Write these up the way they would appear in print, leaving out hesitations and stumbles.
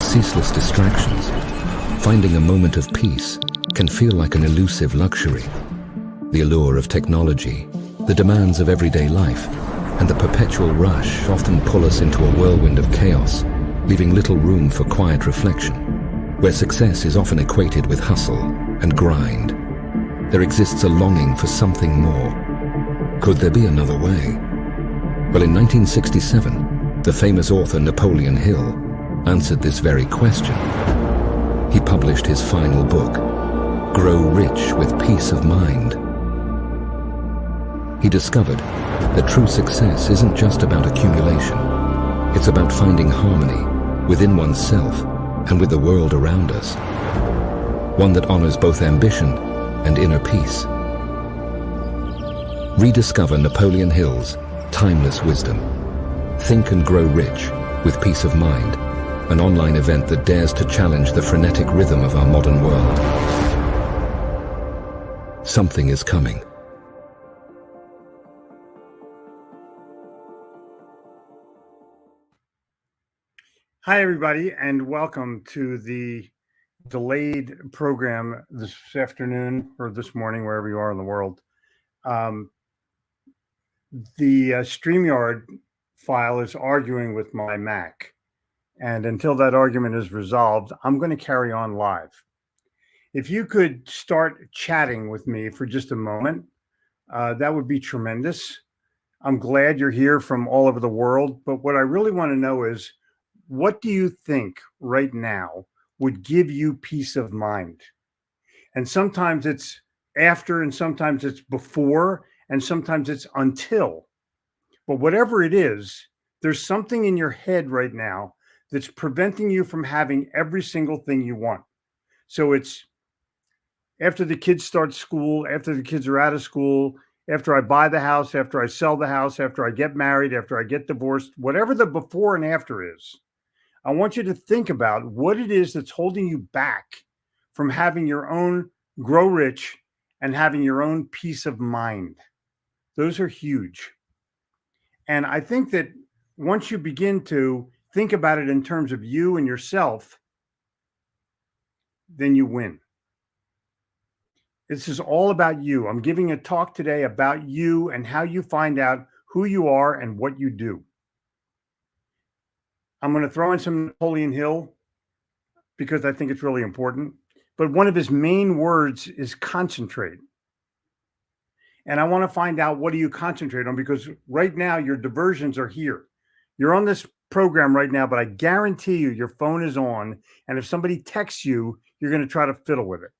ceaseless distractions, finding a moment of peace can feel like an elusive luxury. The allure of technology, the demands of everyday life, and the perpetual rush often pull us into a whirlwind of chaos, leaving little room for quiet reflection. Where success is often equated with hustle and grind, there exists a longing for something more. Could there be another way? Well, in 1967, the famous author Napoleon Hill answered this very question. He published his final book, Grow Rich with Peace of Mind. He discovered that true success isn't just about accumulation. It's about finding harmony within oneself and with the world around us. One that honors both ambition and inner peace. Rediscover Napoleon Hill's timeless wisdom. Think and Grow Rich with Peace of Mind, an online event that dares to challenge the frenetic rhythm of our modern world. Something is coming. Hi, everybody, and welcome to the delayed program this afternoon or this morning, wherever you are in the world. The StreamYard file is arguing with my Mac. And until that argument is resolved, I'm going to carry on live. If you could start chatting with me for just a moment, that would be tremendous. I'm glad you're here from all over the world. But what I really want to know is, what do you think right now would give you peace of mind? And sometimes it's after, and sometimes it's before, and sometimes it's until. But whatever it is, there's something in your head right now that's preventing you from having every single thing you want. So it's after the kids start school, after the kids are out of school, after I buy the house, after I sell the house, after I get married, after I get divorced, whatever the before and after is, I want you to think about what it is that's holding you back from having your own grow rich and having your own peace of mind. Those are huge. And I think that once you begin to think about it in terms of you and yourself, then you win. This is all about you. I'm giving a talk today about you and how you find out who you are and what you do. I'm going to throw in some Napoleon Hill because I think it's really important. But one of his main words is concentrate. And I want to find out, what do you concentrate on? Because right now your diversions are here. You're on this program right now, but I guarantee you your phone is on. And if somebody texts you, you're going to try to fiddle with it.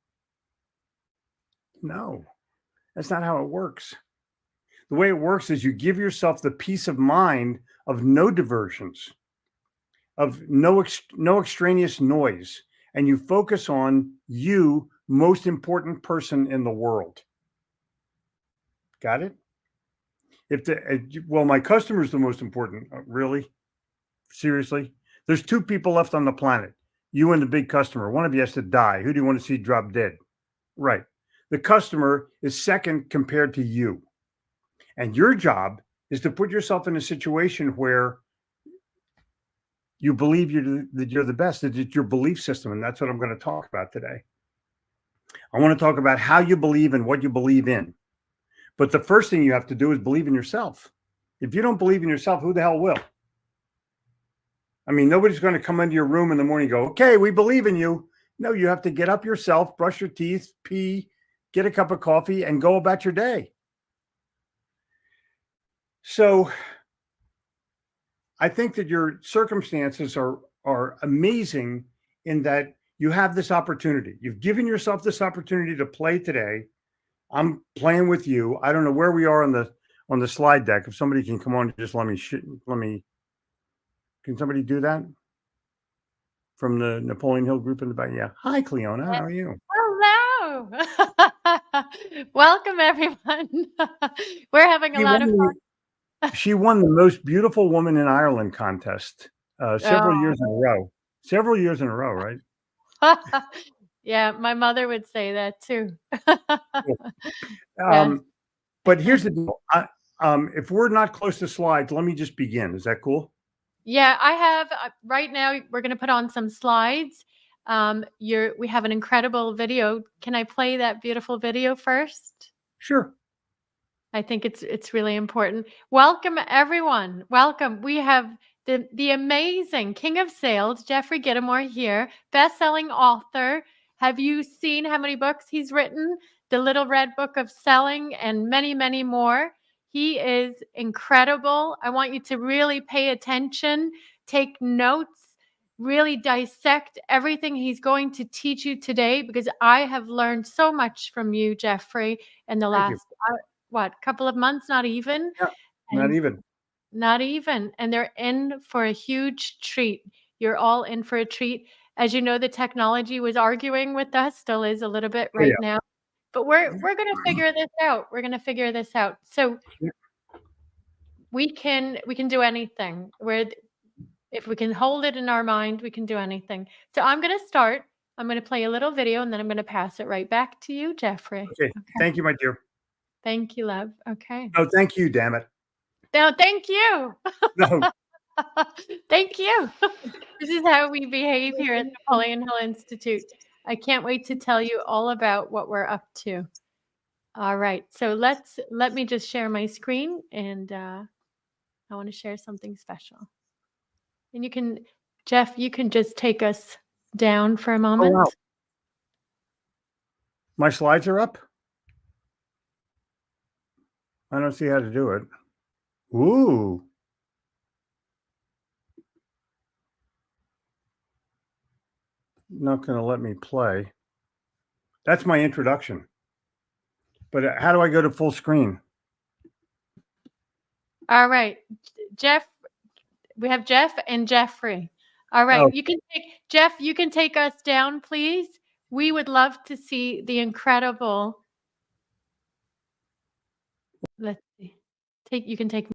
No, that's not how it works. The way it works is you give yourself the peace of mind of no diversions, of no extraneous noise, and you focus on you, most important person in the world. Got it? Well, my customer is the most important. Really? Seriously? There's two people left on the planet, you and the big customer. One of you has to die. Who do you want to see drop dead? Right. The customer is second compared to you. And your job is to put yourself in a situation where you believe that you're the best. It's your belief system. And that's what I'm going to talk about today. I want to talk about how you believe and what you believe in. But the first thing you have to do is believe in yourself. If you don't believe in yourself, who the hell will? I mean, nobody's going to come into your room in the morning and go, okay, we believe in you. No, you have to get up yourself, brush your teeth, pee, get a cup of coffee, and go about your day. So I think that your circumstances are amazing in that you have this opportunity. You've given yourself this opportunity to play today. I'm playing with you. I don't know where we are on the slide deck. If somebody can come on, just let me. Can somebody do that from the Napoleon Hill group in the back? Yeah. Hi, Cleona. How are you? Hello. Welcome, everyone. We're having a lot of fun. She won the most beautiful woman in Ireland contest several years in a row. Several years in a row, right? Yeah, my mother would say that too. Yes. But here's the deal. If we're not close to slides, let me just begin. Is that cool? Yeah, I have right now. We're going to put on some slides. We have an incredible video. Can I play that beautiful video first? Sure. I think it's really important. Welcome everyone. Welcome. We have the amazing King of Sales, Jeffrey Gitomer here, best-selling author. Have you seen how many books he's written? The Little Red Book of Selling and many, many more. He is incredible. I want you to really pay attention, take notes, really dissect everything he's going to teach you today, because I have learned so much from you, Jeffrey, in the Thank you. last couple of months, not even. Yeah, not even. Not even. And they're in for a huge treat. You're all in for a treat. As you know, the technology was arguing with us, still is a little bit Oh, right yeah. now. But we're going to figure this out. We're going to figure this out. So Yeah. we can do anything. If we can hold it in our mind, we can do anything. So I'm going to start. I'm going to play a little video, and then I'm going to pass it right back to you, Jeffrey. Okay. Thank you, my dear. Thank you, love. Okay. No, thank you, damn it. No, thank you. No. Thank you. This is how we behave here at Napoleon Hill Institute. I can't wait to tell you all about what we're up to. All right. So let me just share my screen, and I want to share something special. And you can, Jeff, you can just take us down for a moment. Oh, wow. My slides are up. I don't see how to do it. Ooh. Not going to let me play. That's my introduction. But how do I go to full screen? All right. Jeff, we have Jeff and Jeffrey. All right. Oh. You can take Jeff, you can take us down, please. We would love to see the incredible. Let's see. You can take.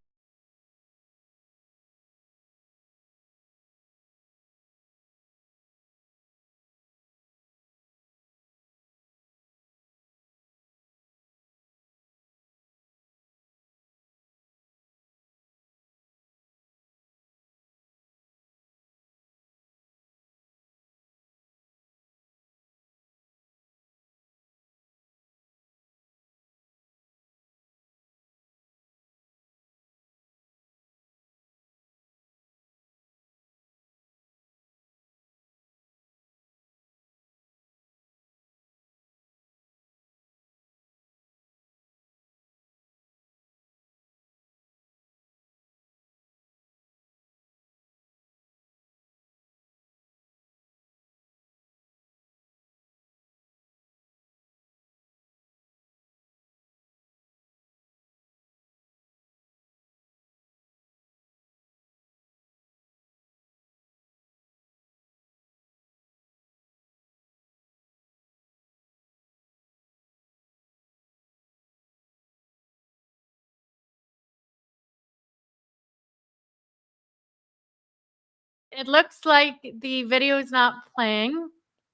It looks like the video is not playing.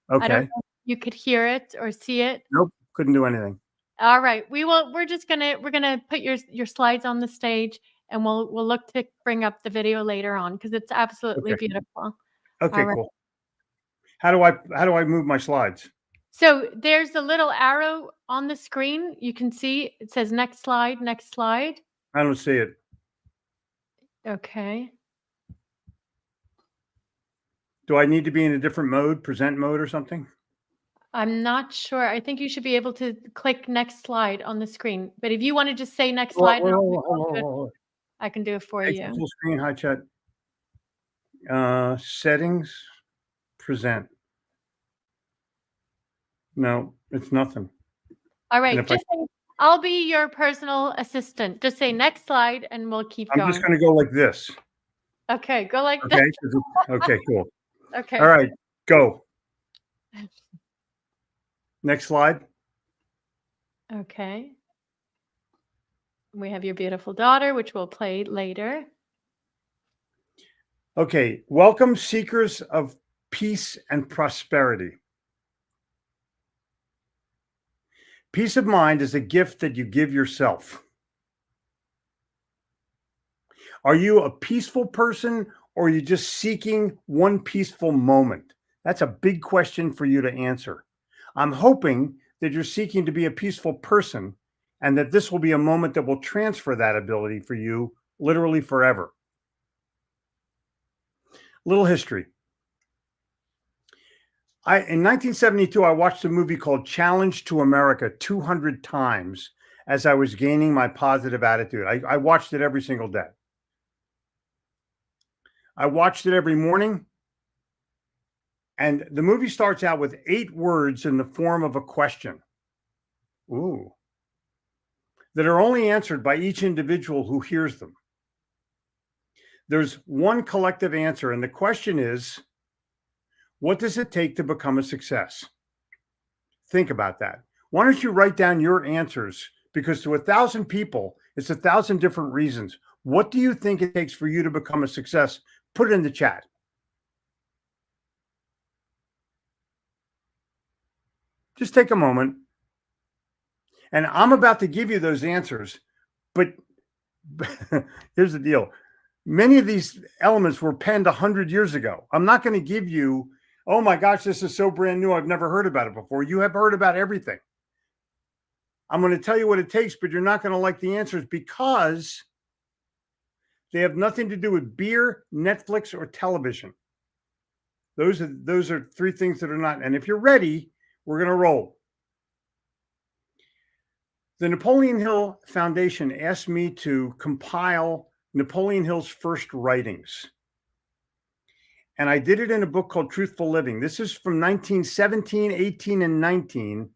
I don't Okay. know if you could hear it or see it. Nope. Couldn't do anything. All right. We're gonna put your slides on the stage, and we'll look to bring up the video later on, because it's absolutely Okay. beautiful. Okay, All right. cool. How do I move my slides? So there's a little arrow on the screen. You can see it says next slide, next slide. I don't see it. Okay. Do I need to be in a different mode, present mode or something? I'm not sure. I think you should be able to click next slide on the screen. But if you want to just say next slide, I can do it for you. Full screen, hi chat. Settings, present. No, it's nothing. All right. Just say, I'll be your personal assistant. Just say next slide, and we'll keep going. I'm just going to go like this. Okay, go like Okay. this. Okay, cool. Okay. All right, go. Next slide. Okay. We have your beautiful daughter, which we'll play later. Okay, welcome seekers of peace and prosperity. Peace of mind is a gift that you give yourself. Are you a peaceful person or are you just seeking one peaceful moment? That's a big question for you to answer. I'm hoping that you're seeking to be a peaceful person and that this will be a moment that will transfer that ability for you literally forever. Little history. In 1972, I watched a movie called Challenge to America 200 times as I was gaining my positive attitude. I watched it every single day. I watched it every morning. And the movie starts out with 8 words in the form of a question. Ooh. That are only answered by each individual who hears them. There's one collective answer, and the question is, what does it take to become a success? Think about that. Why don't you write down your answers? Because to 1,000 people, it's 1,000 different reasons. What do you think it takes for you to become a success? Put it in the chat. Just take a moment. And I'm about to give you those answers, but here's the deal. Many of these elements were penned 100 years ago. I'm not going to give you, oh my gosh, this is so brand new, I've never heard about it before. You have heard about everything. I'm going to tell you what it takes, but you're not going to like the answers because they have nothing to do with beer, Netflix, or television. Those are 3 things that are not. And if you're ready, we're going to roll. The Napoleon Hill Foundation asked me to compile Napoleon Hill's first writings. And I did it in a book called Truthful Living. This is from 1917, 18, and 19,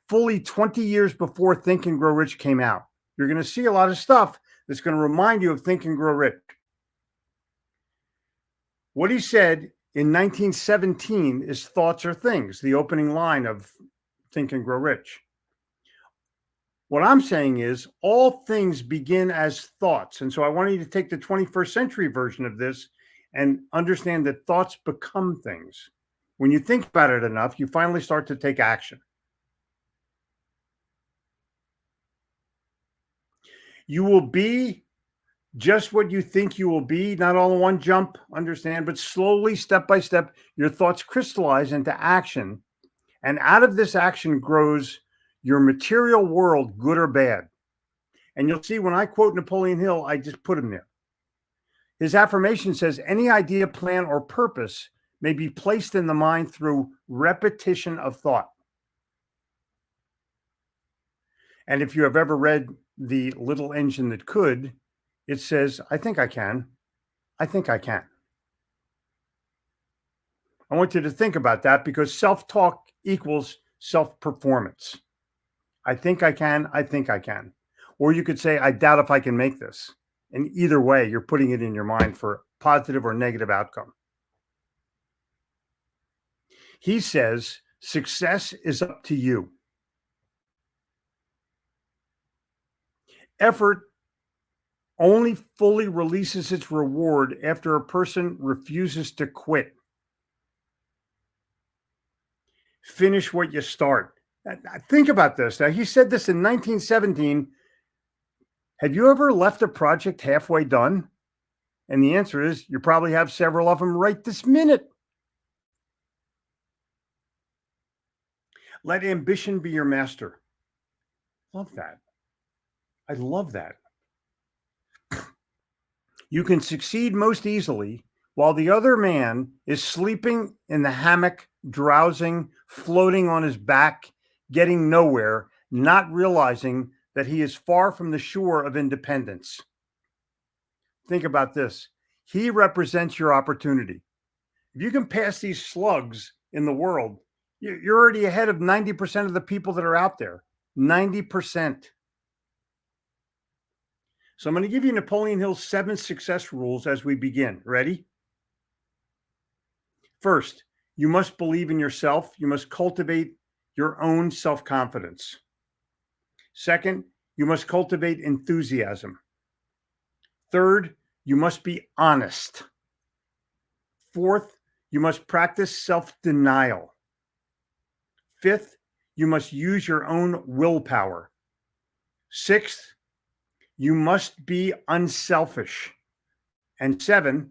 fully 20 years before Think and Grow Rich came out. You're going to see a lot of stuff that's going to remind you of Think and Grow Rich. What he said in 1917 is thoughts are things, the opening line of Think and Grow Rich. What I'm saying is all things begin as thoughts. And so I want you to take the 21st century version of this and understand that thoughts become things. When you think about it enough, you finally start to take action. You will be just what you think you will be, not all in one jump, understand, but slowly, step by step, your thoughts crystallize into action. And out of this action grows your material world, good or bad. And you'll see when I quote Napoleon Hill, I just put him there. His affirmation says, any idea, plan, or purpose may be placed in the mind through repetition of thought. And if you have ever read The Little Engine That Could, it says, I think I can. I think I can. I want you to think about that because self-talk equals self-performance. I think I can. I think I can. Or you could say, I doubt if I can make this. And either way, you're putting it in your mind for positive or negative outcome. He says, success is up to you. Effort only fully releases its reward after a person refuses to quit. Finish what you start. Think about this. Now, he said this in 1917. Have you ever left a project halfway done? And the answer is you probably have several of them right this minute. Let ambition be your master. Love that. I love that. You can succeed most easily while the other man is sleeping in the hammock, drowsing, floating on his back, getting nowhere, not realizing that he is far from the shore of independence. Think about this. He represents your opportunity. If you can pass these slugs in the world, you're already ahead of 90% of the people that are out there. 90%. So I'm going to give you Napoleon Hill's 7 success rules as we begin. Ready? First, you must believe in yourself. You must cultivate your own self-confidence. Second, you must cultivate enthusiasm. Third, you must be honest. Fourth, you must practice self-denial. Fifth, you must use your own willpower. Sixth, you must be unselfish. And 7,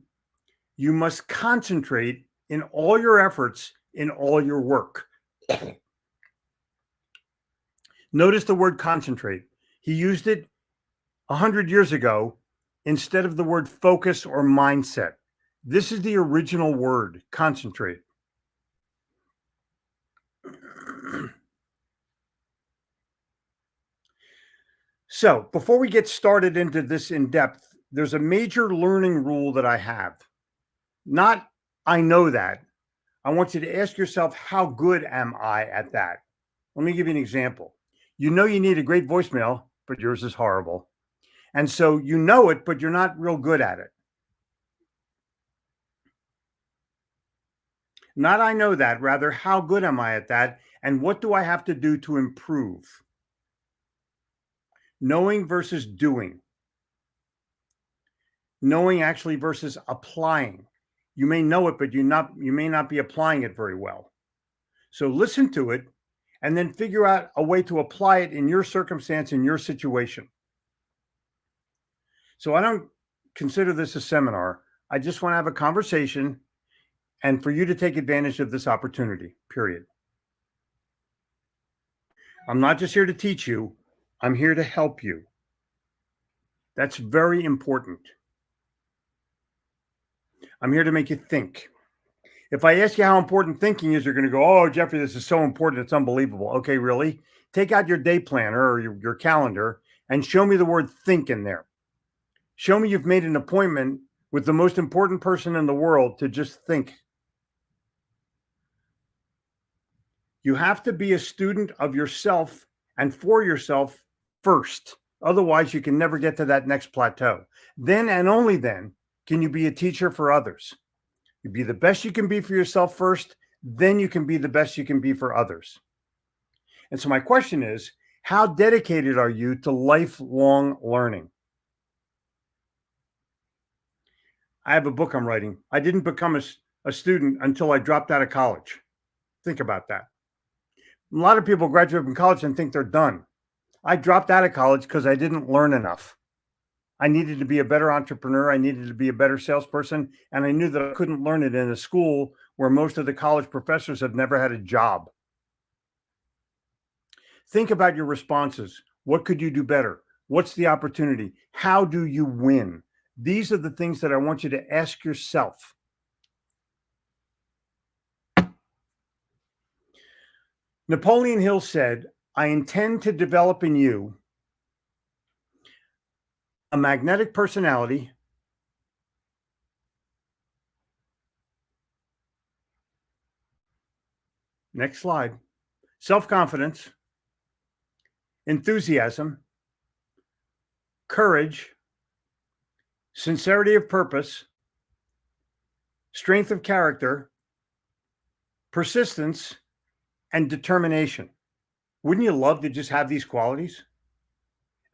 You must concentrate in all your efforts, in all your work. Notice the word concentrate. He used it 100 years ago instead of the word focus or mindset. This is the original word, concentrate. So before we get started into this in depth, there's a major learning rule that I have. Not, I know that. I want you to ask yourself, how good am I at that? Let me give you an example. You know you need a great voicemail, but yours is horrible. And so you know it, but you're not real good at it. Not I know that, rather, how good am I at that? And what do I have to do to improve? Knowing versus doing. Knowing actually versus applying. You may know it, but you may not be applying it very well. So listen to it and then figure out a way to apply it in your circumstance, in your situation. So I don't consider this a seminar. I just want to have a conversation and for you to take advantage of this opportunity, period. I'm not just here to teach you. I'm here to help you. That's very important. I'm here to make you think. If I ask you how important thinking is, you're going to go, oh, Jeffrey, this is so important. It's unbelievable. Okay, really? Take out your day planner or your calendar and show me the word think in there. Show me you've made an appointment with the most important person in the world to just think. You have to be a student of yourself and for yourself first. Otherwise, you can never get to that next plateau. Then and only then can you be a teacher for others. You be the best you can be for yourself first, then you can be the best you can be for others. And so my question is, how dedicated are you to lifelong learning? I have a book I'm writing. I didn't become a student until I dropped out of college. Think about that. A lot of people graduate from college and think they're done. I dropped out of college because I didn't learn enough. I needed to be a better entrepreneur. I needed to be a better salesperson. And I knew that I couldn't learn it in a school where most of the college professors have never had a job. Think about your responses. What could you do better? What's the opportunity? How do you win? These are the things that I want you to ask yourself. Napoleon Hill said, I intend to develop in you a magnetic personality, next slide, self-confidence, enthusiasm, courage, sincerity of purpose, strength of character, persistence, and determination. Wouldn't you love to just have these qualities?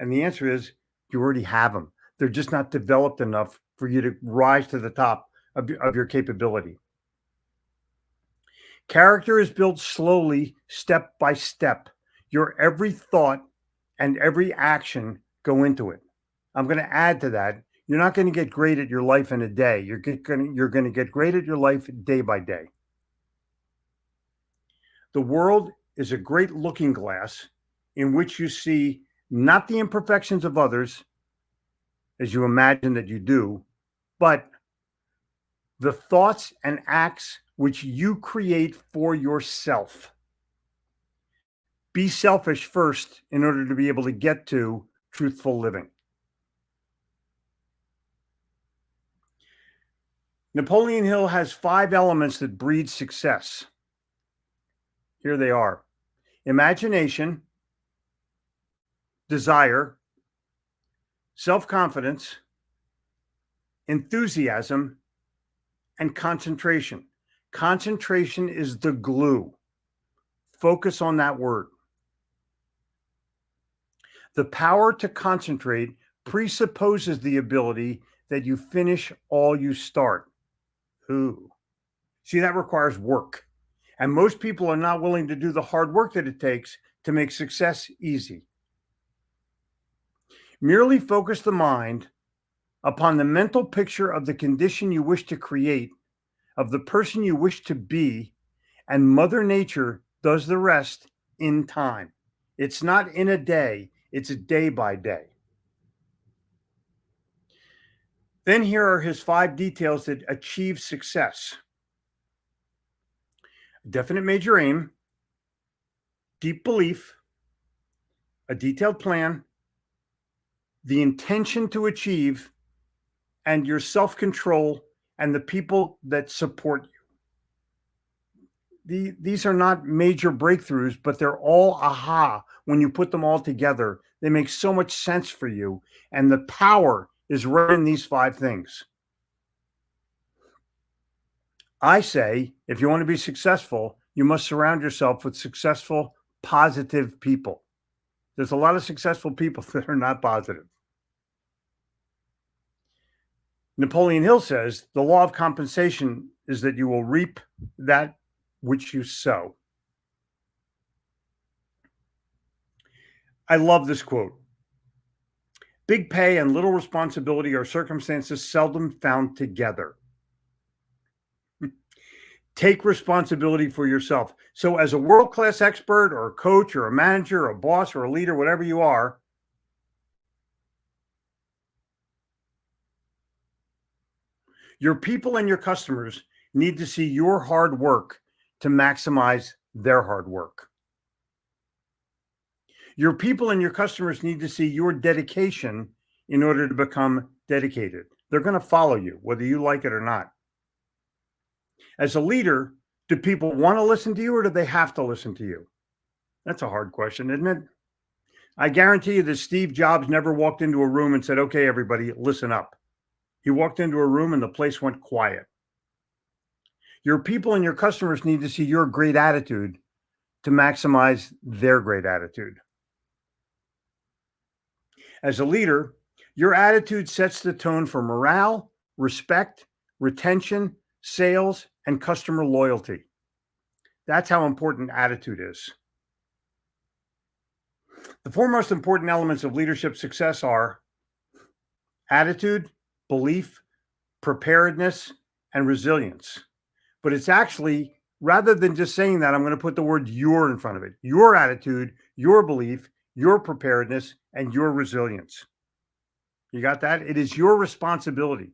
And the answer is, you already have them. They're just not developed enough for you to rise to the top of your capability. Character is built slowly, step by step. Your every thought and every action go into it. I'm going to add to that. You're not going to get great at your life in a day. You're going to get great at your life day by day. The world is a great looking glass in which you see not the imperfections of others, as you imagine that you do, but the thoughts and acts which you create for yourself. Be selfish first in order to be able to get to truthful living. Napoleon Hill has 5 elements that breed success. Here they are: imagination, desire, self-confidence, enthusiasm, and concentration. Concentration is the glue. Focus on that word. The power to concentrate presupposes the ability that you finish all you start. Ooh. See, that requires work. And most people are not willing to do the hard work that it takes to make success easy. Merely focus the mind upon the mental picture of the condition you wish to create, of the person you wish to be, and Mother Nature does the rest in time. It's not in a day, it's a day by day. Then here are his 5 details that achieve success: definite major aim, deep belief, a detailed plan, the intention to achieve, and your self-control and the people that support you. These are not major breakthroughs, but they're all aha. When you put them all together, they make so much sense for you. And the power is right in these 5 things. I say, if you want to be successful, you must surround yourself with successful, positive people. There's a lot of successful people that are not positive. Napoleon Hill says, the law of compensation is that you will reap that which you sow. I love this quote. Big pay and little responsibility are circumstances seldom found together. Take responsibility for yourself. So as a world-class expert or a coach or a manager or a boss or a leader, whatever you are, your people and your customers need to see your hard work to maximize their hard work. Your people and your customers need to see your dedication in order to become dedicated. They're going to follow you, whether you like it or not. As a leader, do people want to listen to you or do they have to listen to you? That's a hard question, isn't it? I guarantee you that Steve Jobs never walked into a room and said, okay, everybody, listen up. He walked into a room and the place went quiet. Your people and your customers need to see your great attitude to maximize their great attitude. As a leader, your attitude sets the tone for morale, respect, retention, sales, and customer loyalty. That's how important attitude is. The 4 most important elements of leadership success are attitude, belief, preparedness, and resilience. But it's actually, rather than just saying that, I'm going to put the word your in front of it. Your attitude, your belief, your preparedness, and your resilience. You got that? It is your responsibility.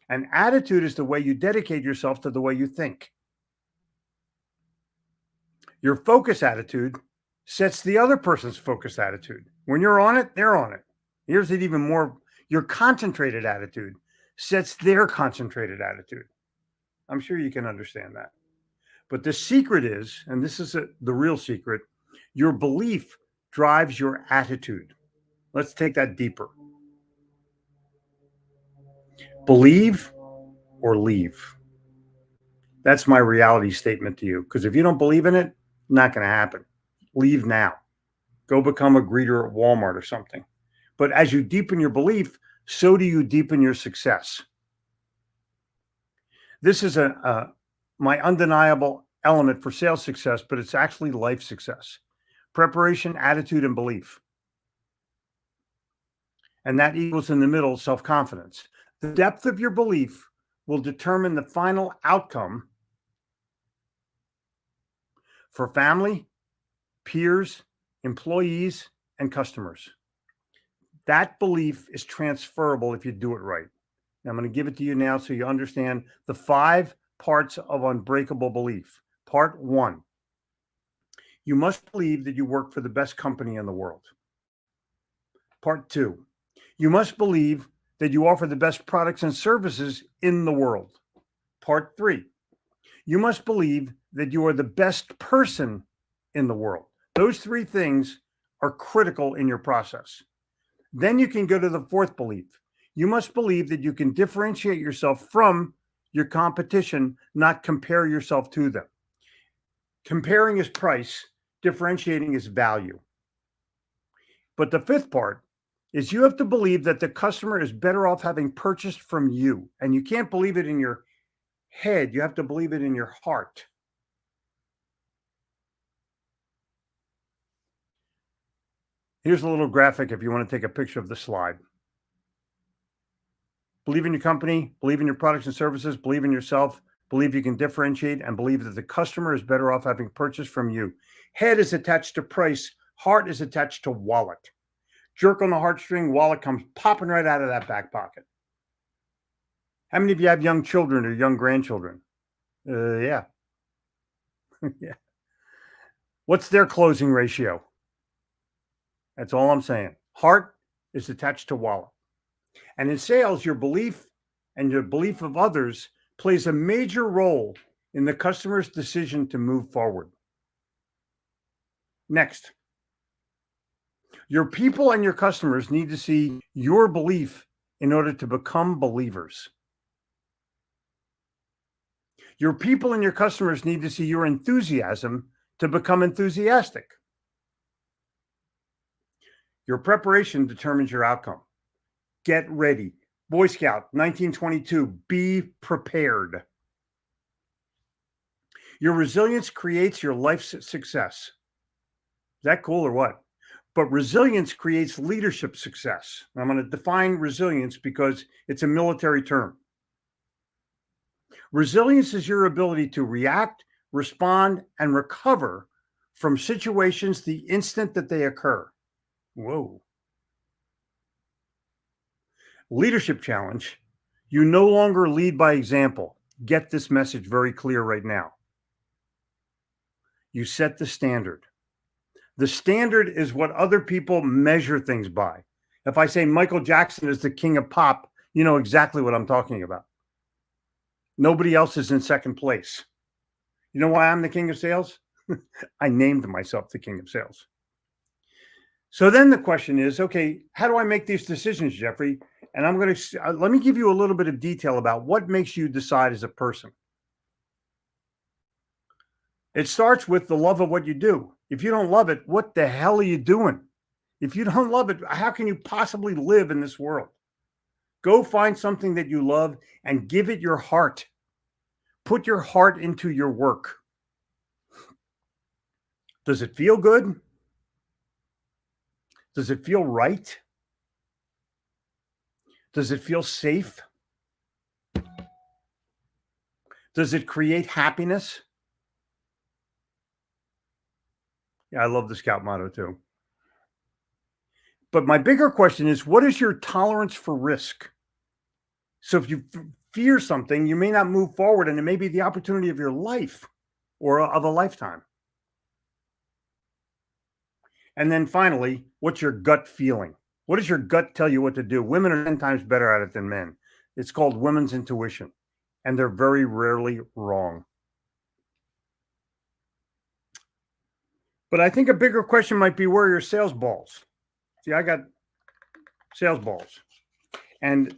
And attitude is the way you dedicate yourself to the way you think. Your focus attitude sets the other person's focus attitude. When you're on it, they're on it. Here's it even more. Your concentrated attitude sets their concentrated attitude. I'm sure you can understand that. But the secret is, and this is the real secret, your belief drives your attitude. Let's take that deeper. Believe or leave. That's my reality statement to you. Because if you don't believe in it, not going to happen. Leave now. Go become a greeter at Walmart or something. But as you deepen your belief, so do you deepen your success. This is my undeniable element for sales success, but it's actually life success. Preparation, attitude, and belief. And that equals in the middle self-confidence. The depth of your belief will determine the final outcome for family, peers, employees, and customers. That belief is transferable if you do it right. Now, I'm going to give it to you now so you understand the 5 parts of unbreakable belief. Part 1, you must believe that you work for the best company in the world. Part 2, you must believe that you offer the best products and services in the world. Part 3, you must believe that you are the best person in the world. Those 3 things are critical in your process. Then you can go to the 4th belief. You must believe that you can differentiate yourself from your competition, not compare yourself to them. Comparing is price, differentiating is value. But the 5th part is you have to believe that the customer is better off having purchased from you. And you can't believe it in your head. You have to believe it in your heart. Here's a little graphic if you want to take a picture of the slide. Believe in your company, believe in your products and services, believe in yourself, believe you can differentiate, and believe that the customer is better off having purchased from you. Head is attached to price. Heart is attached to wallet. Jerk on the heartstring, wallet comes popping right out of that back pocket. How many of you have young children or young grandchildren? Yeah. Yeah. What's their closing ratio? That's all I'm saying. Heart is attached to wallet. And in sales, your belief and your belief of others plays a major role in the customer's decision to move forward. Next, your people and your customers need to see your belief in order to become believers. Your people and your customers need to see your enthusiasm to become enthusiastic. Your preparation determines your outcome. Get ready. Boy Scout, 1922, be prepared. Your resilience creates your life's success. Is that cool or what? But resilience creates leadership success. I'm going to define resilience because it's a military term. Resilience is your ability to react, respond, and recover from situations the instant that they occur. Whoa. Leadership challenge. You no longer lead by example. Get this message very clear right now. You set the standard. The standard is what other people measure things by. If I say Michael Jackson is the king of pop, you know exactly what I'm talking about. Nobody else is in second place. You know why I'm the king of sales? I named myself the king of sales. So then the question is, okay, how do I make these decisions, Jeffrey? And I'm going to let me give you a little bit of detail about what makes you decide as a person. It starts with the love of what you do. If you don't love it, what the hell are you doing? If you don't love it, how can you possibly live in this world? Go find something that you love and give it your heart. Put your heart into your work. Does it feel good? Does it feel right? Does it feel safe? Does it create happiness? Yeah, I love the Scout motto too. But my bigger question is, what is your tolerance for risk? So if you fear something, you may not move forward, and it may be the opportunity of your life or of a lifetime. And then finally, what's your gut feeling? What does your gut tell you what to do? Women are 10 times better at it than men. It's called women's intuition, and they're very rarely wrong. But I think a bigger question might be, where are your sales balls? See, I got sales balls, and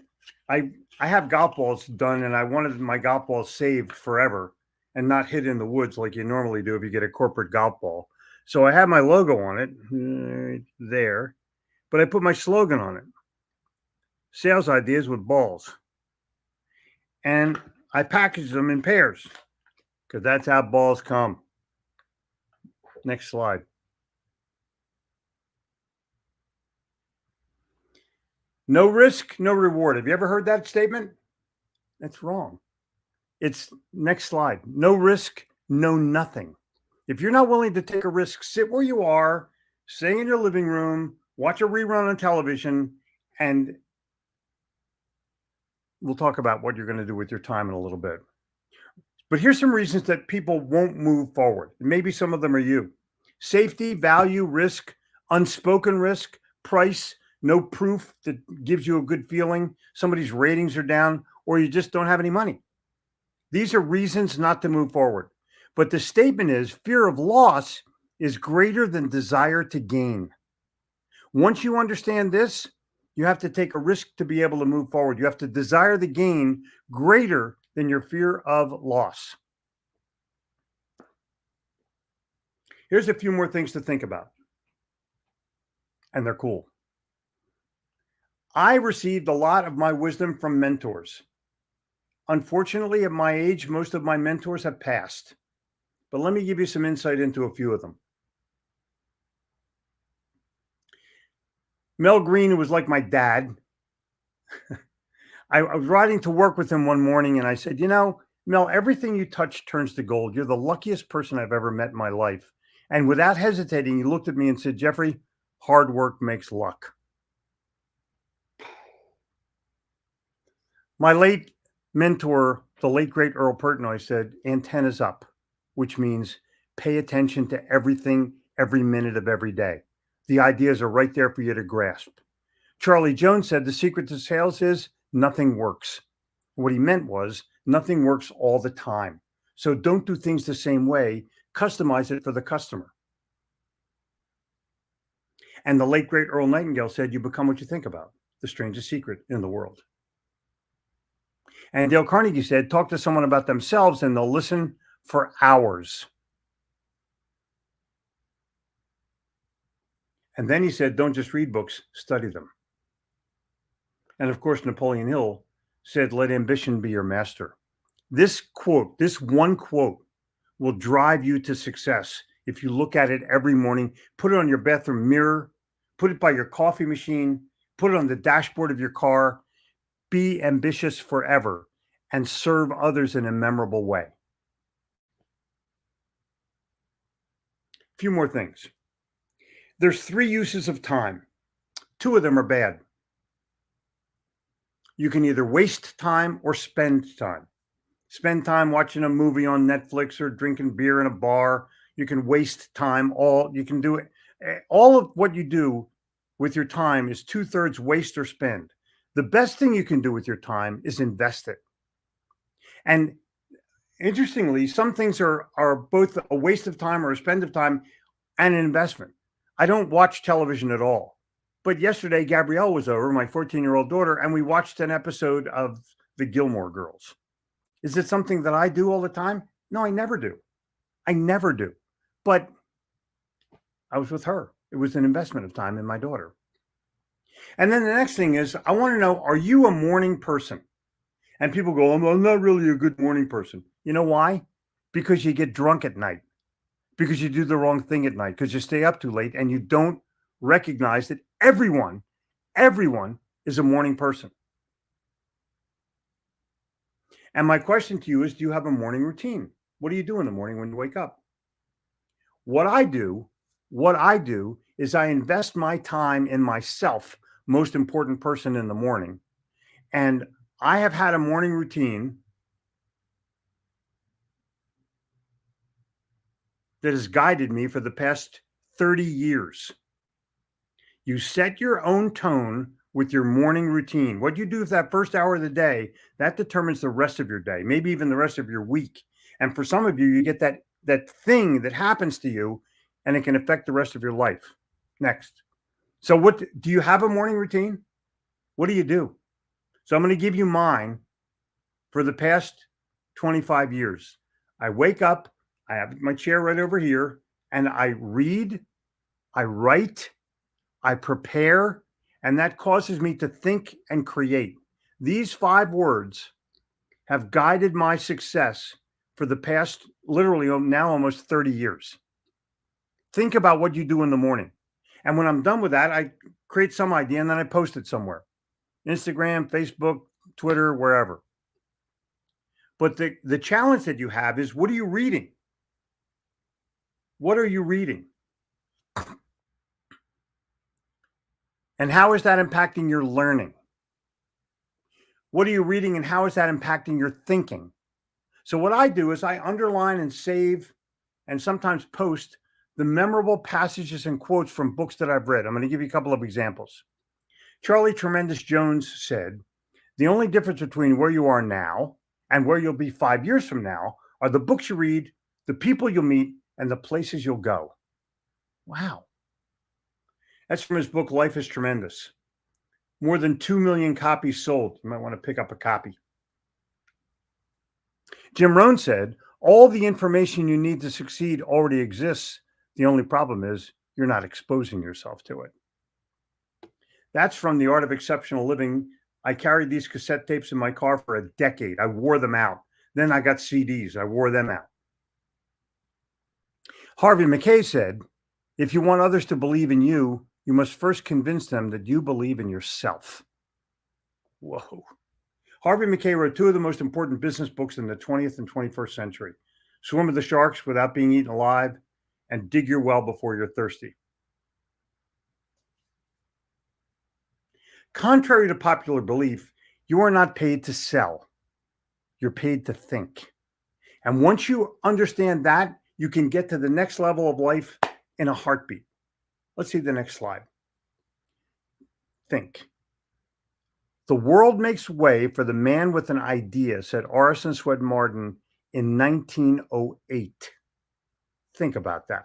I have golf balls done, and I wanted my golf balls saved forever and not hid in the woods like you normally do if you get a corporate golf ball. So I have my logo on it right there, but I put my slogan on it: sales ideas with balls. And I package them in pairs because that's how balls come. Next slide. No risk, no reward. Have you ever heard that statement? That's wrong. It's next slide. No risk, no nothing. If you're not willing to take a risk, sit where you are, stay in your living room, watch a rerun on television, and we'll talk about what you're going to do with your time in a little bit. But here's some reasons that people won't move forward. Maybe some of them are you. Safety, value, risk, unspoken risk, price, no proof that gives you a good feeling, somebody's ratings are down, or you just don't have any money. These are reasons not to move forward. But the statement is, fear of loss is greater than desire to gain. Once you understand this, you have to take a risk to be able to move forward. You have to desire the gain greater than your fear of loss. Here's a few more things to think about, and they're cool. I received a lot of my wisdom from mentors. Unfortunately, at my age, most of my mentors have passed. But let me give you some insight into a few of them. Mel Green, who was like my dad. I was riding to work with him one morning and I said, Mel, everything you touch turns to gold. You're the luckiest person I've ever met in my life. And without hesitating, he looked at me and said, Jeffrey, hard work makes luck. My late mentor, the late great Earl Pertnoy, said, antennas up, which means pay attention to everything, every minute of every day. The ideas are right there for you to grasp. Charlie Jones said, the secret to sales is nothing works. What he meant was nothing works all the time. So don't do things the same way. Customize it for the customer. And the late, great Earl Nightingale said, you become what you think about, the strangest secret in the world. And Dale Carnegie said, talk to someone about themselves and they'll listen for hours. And then he said, don't just read books, study them. And of course, Napoleon Hill said, let ambition be your master. This quote, this one quote, will drive you to success if you look at it every morning, put it on your bathroom mirror, put it by your coffee machine, put it on the dashboard of your car. Be ambitious forever and serve others in a memorable way. A few more things. There's 3 uses of time. 2 of them are bad. You can either waste time or spend time. Spend time watching a movie on Netflix or drinking beer in a bar. You can waste time. You can do it. All of what you do with your time is 2/3 waste or spend. The best thing you can do with your time is invest it. And interestingly, some things are both a waste of time or a spend of time and an investment. I don't watch television at all. But yesterday, Gabrielle was over, my 14-year-old daughter, and we watched an episode of The Gilmore Girls. Is it something that I do all the time? No, I never do. I never do. But I was with her. It was an investment of time in my daughter. And then the next thing is, I want to know, are you a morning person? And people go, I'm not really a good morning person. You know why? Because you get drunk at night. Because you do the wrong thing at night. Because you stay up too late and you don't recognize that everyone is a morning person. And my question to you is, do you have a morning routine? What do you do in the morning when you wake up? What I do is I invest my time in myself, most important person in the morning. And I have had a morning routine that has guided me for the past 30 years. You set your own tone with your morning routine. What you do with that first hour of the day, that determines the rest of your day, maybe even the rest of your week. And for some of you, you get that thing that happens to you and it can affect the rest of your life. Next. So what do you have a morning routine? What do you do? So I'm going to give you mine for the past 25 years. I wake up, I have my chair right over here, and I read, I write, I prepare, and that causes me to think and create. These 5 words have guided my success for the past, literally now almost 30 years. Think about what you do in the morning. And when I'm done with that, I create some idea and then I post it somewhere. Instagram, Facebook, Twitter, wherever. But the challenge that you have is, what are you reading? What are you reading? And how is that impacting your learning? What are you reading and how is that impacting your thinking? So what I do is I underline and save and sometimes post the memorable passages and quotes from books that I've read. I'm going to give you a couple of examples. Charlie Tremendous Jones said, the only difference between where you are now and where you'll be 5 years from now are the books you read, the people you'll meet, and the places you'll go. Wow. That's from his book, Life is Tremendous. More than 2 million copies sold. You might want to pick up a copy. Jim Rohn said, all the information you need to succeed already exists. The only problem is you're not exposing yourself to it. That's from The Art of Exceptional Living. I carried these cassette tapes in my car for a decade. I wore them out. Then I got CDs. I wore them out. Harvey Mackay said, if you want others to believe in you, you must first convince them that you believe in yourself. Whoa. Harvey Mackay wrote two of the most important business books in the 20th and 21st century: Swim with the Sharks Without Being Eaten Alive and Dig Your Well Before You're Thirsty. Contrary to popular belief, you are not paid to sell. You're paid to think. And once you understand that, you can get to the next level of life in a heartbeat. Let's see the next slide. Think. The world makes way for the man with an idea, said Orison Swett Marden in 1908. Think about that.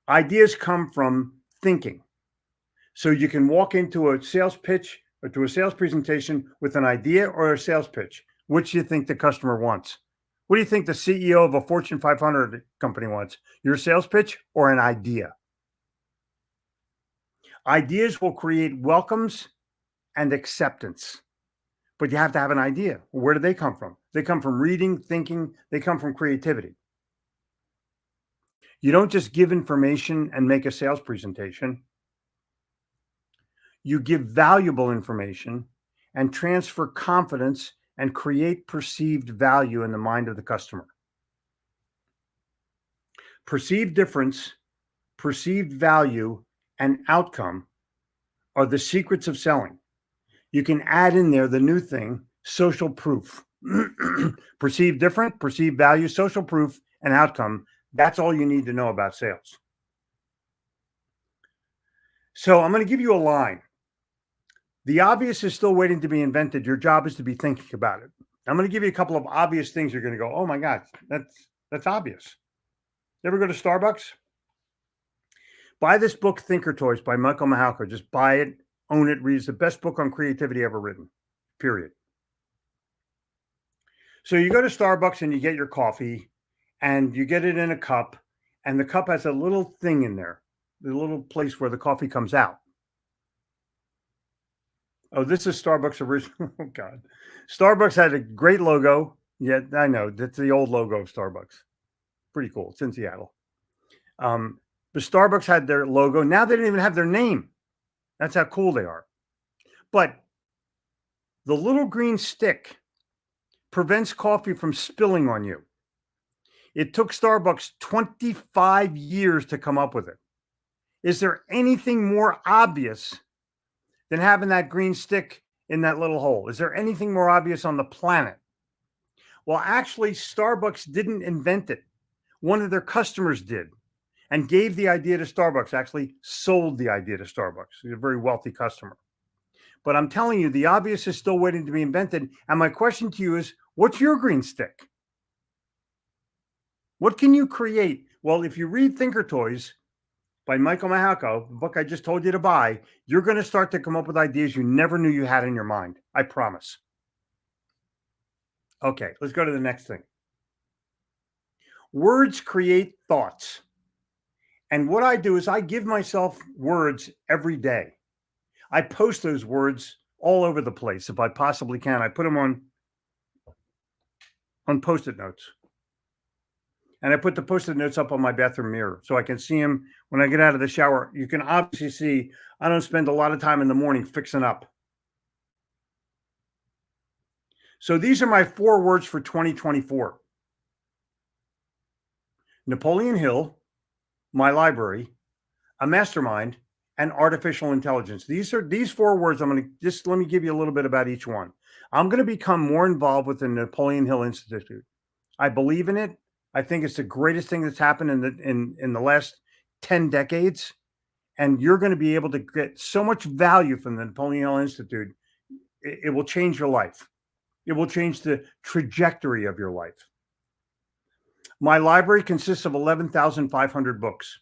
Ideas come from thinking. So you can walk into a sales pitch or to a sales presentation with an idea or a sales pitch. Which do you think the customer wants? What do you think the CEO of a Fortune 500 company wants? Your sales pitch or an idea? Ideas will create welcomes and acceptance, but you have to have an idea. Where do they come from? They come from reading, thinking, they come from creativity. You don't just give information and make a sales presentation. You give valuable information and transfer confidence and create perceived value in the mind of the customer. Perceived difference, perceived value, and outcome are the secrets of selling. You can add in there the new thing, social proof. Perceived different, perceived value, social proof, and outcome. That's all you need to know about sales. So I'm going to give you a line. The obvious is still waiting to be invented. Your job is to be thinking about it. I'm going to give you a couple of obvious things you're going to go, oh my God, that's obvious. You ever go to Starbucks? Buy this book, Thinker Toys by Michael Mahalka. Just buy it, own it, read. It's the best book on creativity ever written, period. So you go to Starbucks and you get your coffee and you get it in a cup, and the cup has a little thing in there, the little place where the coffee comes out. Oh, this is Starbucks original. Oh, God. Starbucks had a great logo. Yeah, I know. That's the old logo of Starbucks. Pretty cool. It's in Seattle. But Starbucks had their logo. Now they don't even have their name. That's how cool they are. But the little green stick prevents coffee from spilling on you. It took Starbucks 25 years to come up with it. Is there anything more obvious than having that green stick in that little hole? Is there anything more obvious on the planet? Well, actually, Starbucks didn't invent it. One of their customers did and gave the idea to Starbucks, actually sold the idea to Starbucks. He's a very wealthy customer. But I'm telling you, the obvious is still waiting to be invented. And my question to you is, what's your green stick? What can you create? Well, if you read Thinker Toys by Michael Mahalka, the book I just told you to buy, you're going to start to come up with ideas you never knew you had in your mind. I promise. Okay, let's go to the next thing. Words create thoughts. And what I do is I give myself words every day. I post those words all over the place if I possibly can. I put them on Post-it notes. And I put the Post-it notes up on my bathroom mirror so I can see them when I get out of the shower. You can obviously see I don't spend a lot of time in the morning fixing up. So these are my 4 words for 2024. Napoleon Hill, my library, a mastermind, and artificial intelligence. These 4 words. I'm going to just let me give you a little bit about each one. I'm going to become more involved with the Napoleon Hill Institute. I believe in it. I think it's the greatest thing that's happened in the last 10 decades. And you're going to be able to get so much value from the Napoleon Hill Institute. It will change your life. It will change the trajectory of your life. My library consists of 11,500 books,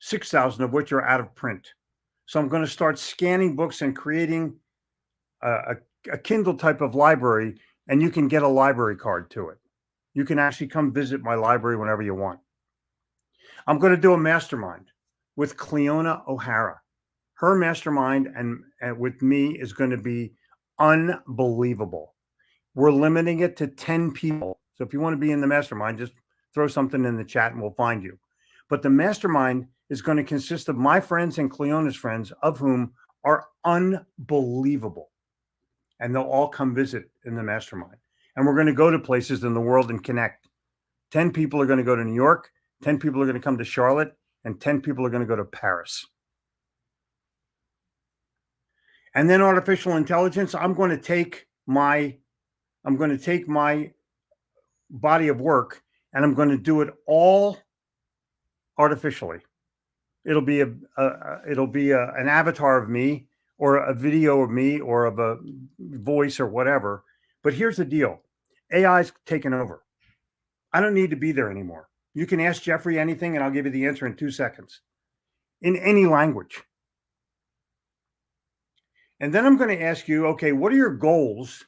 6,000 of which are out of print. So I'm going to start scanning books and creating a Kindle type of library, and you can get a library card to it. You can actually come visit my library whenever you want. I'm going to do a mastermind with Cleona O'Hara. Her mastermind and with me is going to be unbelievable. We're limiting it to 10 people. So if you want to be in the mastermind, just throw something in the chat and we'll find you. But the mastermind is going to consist of my friends and Cleona's friends, of whom are unbelievable. and they'll all come visit in the mastermind. And we're going to go to places in the world and connect. 10 people are going to go to New York, 10 people are going to come to Charlotte, and 10 people are going to go to Paris. And then artificial intelligence, I'm going to take my body of work and I'm going to do it all artificially. It'll be an avatar of me or a video of me or of a voice or whatever. But here's the deal. AI's taken over. I don't need to be there anymore. You can ask Jeffrey anything and I'll give you the answer in 2 seconds in any language. And then I'm going to ask you, okay, what are your goals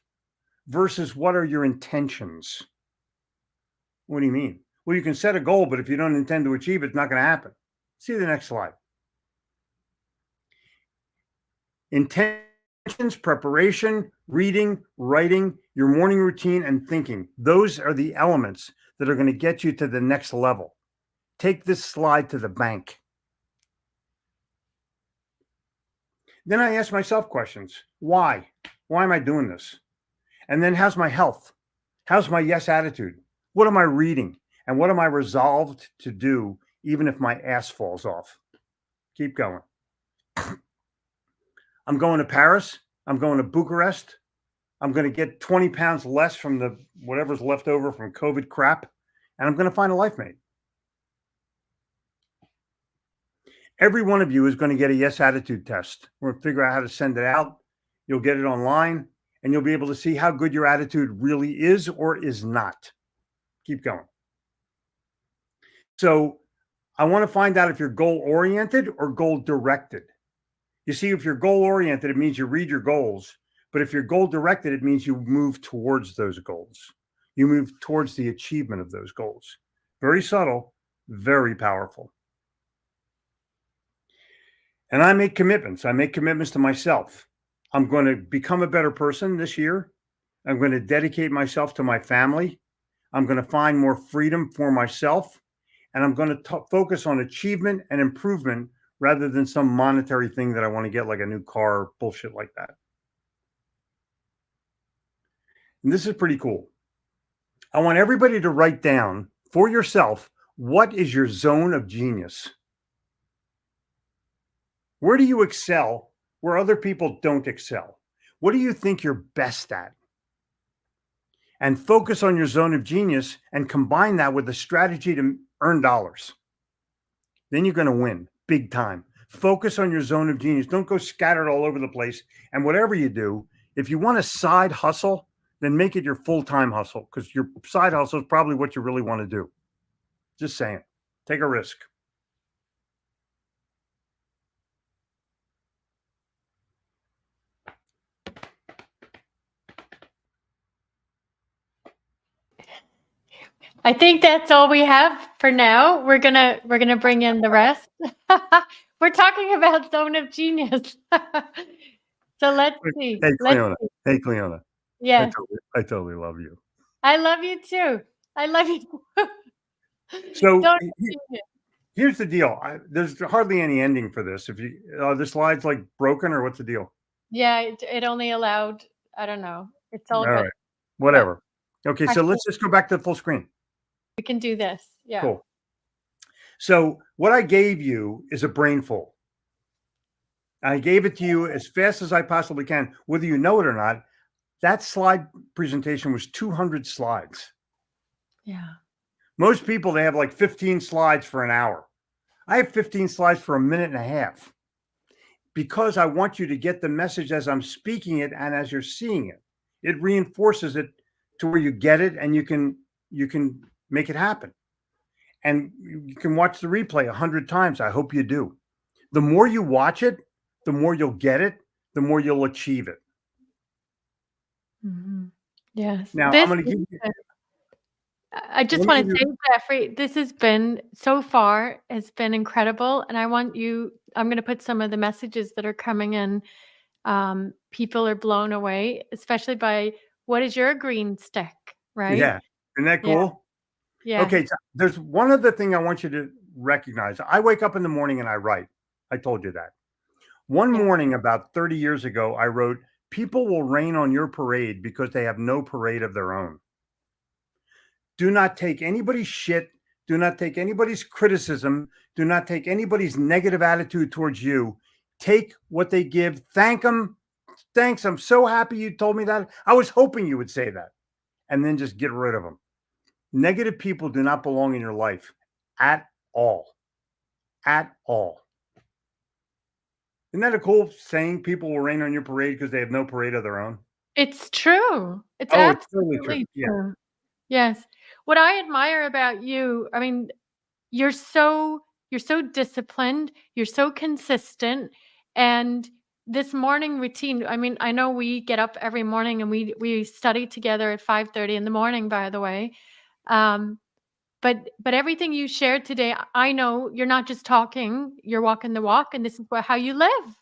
versus what are your intentions? What do you mean? Well, you can set a goal, but if you don't intend to achieve it, it's not going to happen. See the next slide. Intentions, preparation, reading, writing, your morning routine, and thinking. Those are the elements that are going to get you to the next level. Take this slide to the bank. Then I ask myself questions. Why? Why am I doing this? And then how's my health? How's my yes attitude? What am I reading? And what am I resolved to do even if my ass falls off? Keep going. I'm going to Paris. I'm going to Bucharest. I'm going to get 20 pounds less from the whatever's left over from COVID crap. And I'm going to find a life mate. Every one of you is going to get a yes attitude test. We're going to figure out how to send it out. You'll get it online and you'll be able to see how good your attitude really is or is not. Keep going. So I want to find out if you're goal oriented or goal directed. You see, if you're goal oriented, it means you read your goals. But if you're goal directed, it means you move towards those goals. You move towards the achievement of those goals. Very subtle, very powerful. And I make commitments. I make commitments to myself. I'm going to become a better person this year. I'm going to dedicate myself to my family. I'm going to find more freedom for myself. And I'm going to focus on achievement and improvement rather than some monetary thing that I want to get, like a new car or bullshit like that. And this is pretty cool. I want everybody to write down for yourself, what is your zone of genius? Where do you excel where other people don't excel? What do you think you're best at? And focus on your zone of genius and combine that with a strategy to earn dollars. Then you're going to win big time. Focus on your zone of genius. Don't go scattered all over the place. And whatever you do, if you want a side hustle, then make it your full-time hustle, because your side hustle is probably what you really want to do. Just saying. Take a risk. I think that's all we have for now. We're gonna bring in the rest. We're talking about zone of genius. So let's see. Hey, Cleona. Hey, Cleona. Yes. I totally love you. I love you too. I love you too. So here's the deal. There's hardly any ending for this. If you are the slides like broken or what's the deal? Yeah, it only allowed, I don't know. It's all good. Right. Whatever. Okay, so let's just go back to the full screen. We can do this. Yeah. Cool. So what I gave you is a brainful. I gave it to you as fast as I possibly can, whether you know it or not. That slide presentation was 200 slides. Yeah. Most people, they have like 15 slides for an hour. I have 15 slides for a minute and a half because I want you to get the message as I'm speaking it and as you're seeing it. It reinforces it to where you get it and you can make it happen. And you can watch the replay 100 times. I hope you do. The more you watch it, the more you'll get it, the more you'll achieve it. Mm-hmm. Yes. Now, I'm going to give you. I just want to say, Jeffrey, this has been so far, it's been incredible. And I'm going to put some of the messages that are coming in. People are blown away, especially by what is your green stick, right? Yeah. Isn't that cool? Yeah. Okay. So there's one other thing I want you to recognize. I wake up in the morning and I write. I told you that. One morning about 30 years ago, I wrote, People will rain on your parade because they have no parade of their own. Do not take anybody's shit. Do not take anybody's criticism. Do not take anybody's negative attitude towards you. Take what they give. Thank them. Thanks. I'm so happy you told me that. I was hoping you would say that. And then just get rid of them. Negative people do not belong in your life at all. At all. Isn't that a cool saying? People will rain on your parade because they have no parade of their own. It's true. It's Oh, it's totally absolutely true. Yeah. true. Yes. What I admire about you, I mean, you're so disciplined, you're so consistent, and this morning routine, I mean, I know we get up every morning and we study together at 5:30 in the morning, by the way. But everything you shared today, I know you're not just talking, you're walking the walk, and this is how you live.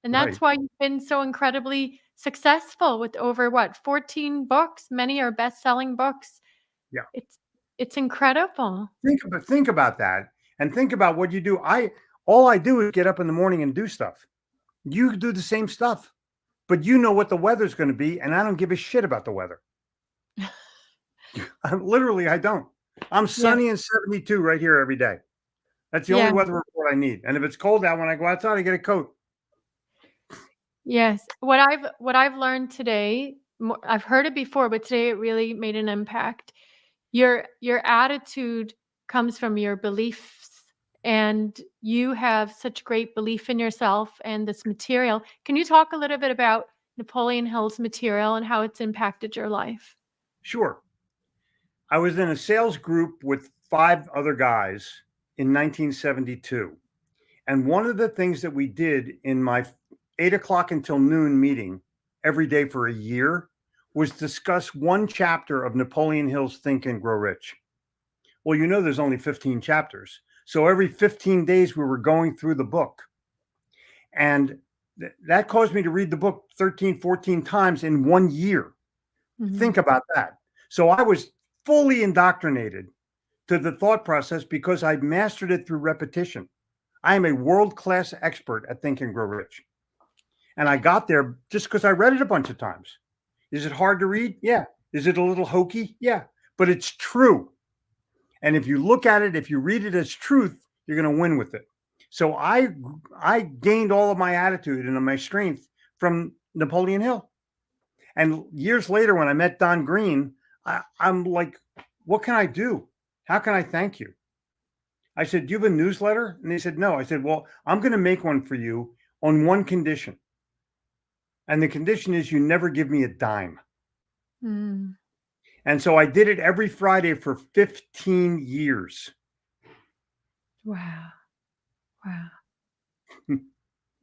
And that's Right. why you've been so incredibly successful with over 14 books. Many are best-selling books. Yeah. It's incredible. Think about that, and think about what you do. All I do is get up in the morning and do stuff. You do the same stuff, but you know what the weather's going to be, and I don't give a shit about the weather. I don't. I'm sunny and 72 right here every day. That's the only Yeah. weather report I need. And if it's cold out when I go outside, I get a coat. Yes. What I've learned today, I've heard it before, but today it really made an impact. Your attitude comes from your beliefs, and you have such great belief in yourself and this material. Can you talk a little bit about Napoleon Hill's material and how it's impacted your life? Sure. I was in a sales group with 5 other guys in 1972. And one of the things that we did in my 8 o'clock until noon meeting every day for a year was discuss one chapter of Napoleon Hill's Think and Grow Rich. Well, you know, there's only 15 chapters. So every 15 days we were going through the book. And that caused me to read the book 13, 14 times in 1 year. Mhm. Think about that. So I was fully indoctrinated to the thought process because I mastered it through repetition. I am a world-class expert at Think and Grow Rich. And I got there just because I read it a bunch of times. Is it hard to read? Yeah. Is it a little hokey? Yeah. But it's true. And if you look at it, if you read it as truth, you're going to win with it. So I gained all of my attitude and my strength from Napoleon Hill. And years later, when I met Don Green, I'm like, what can I do? How can I thank you? I said, do you have a newsletter? And they said, no. I said, well, I'm going to make one for you on one condition. And the condition is you never give me a dime. Mm. And so I did it every Friday for 15 years. Wow. Wow.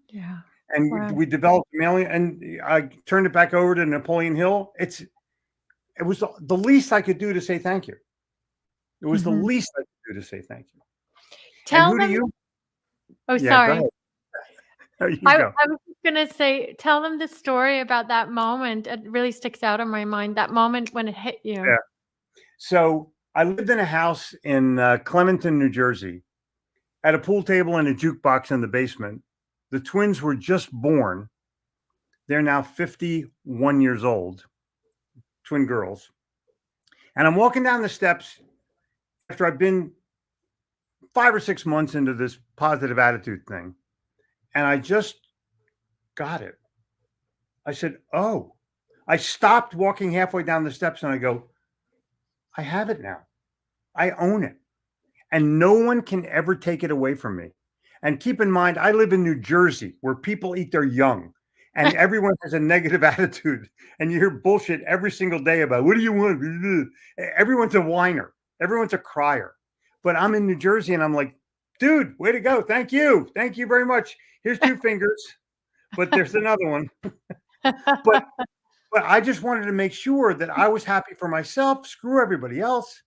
Yeah. And Wow. we developed mailing, and I turned it back over to Napoleon Hill. It was the least I could do to say thank you. It was the Mhm. least I could do to say thank you. Tell and who them. do you? Oh, Yeah, go sorry. ahead. There you I go. was just gonna say, tell them the story about that moment. It really sticks out in my mind. That moment when it hit you. Yeah. So I lived in a house in Clementon, New Jersey, at a pool table and a jukebox in the basement. The twins were just born. They're now 51 years old, twin girls. And I'm walking down the steps after I've been 5 or 6 months into this positive attitude thing. And I just got it. I said, oh, I stopped walking halfway down the steps and I go, I have it now. I own it. And no one can ever take it away from me. And keep in mind, I live in New Jersey where people eat their young and everyone has a negative attitude. And you hear bullshit every single day about what do you want? Everyone's a whiner. Everyone's a crier. But I'm in New Jersey and I'm like, dude, way to go. Thank you. Thank you very much. Here's 2 fingers, but there's another one. But I just wanted to make sure that I was happy for myself. Screw everybody else.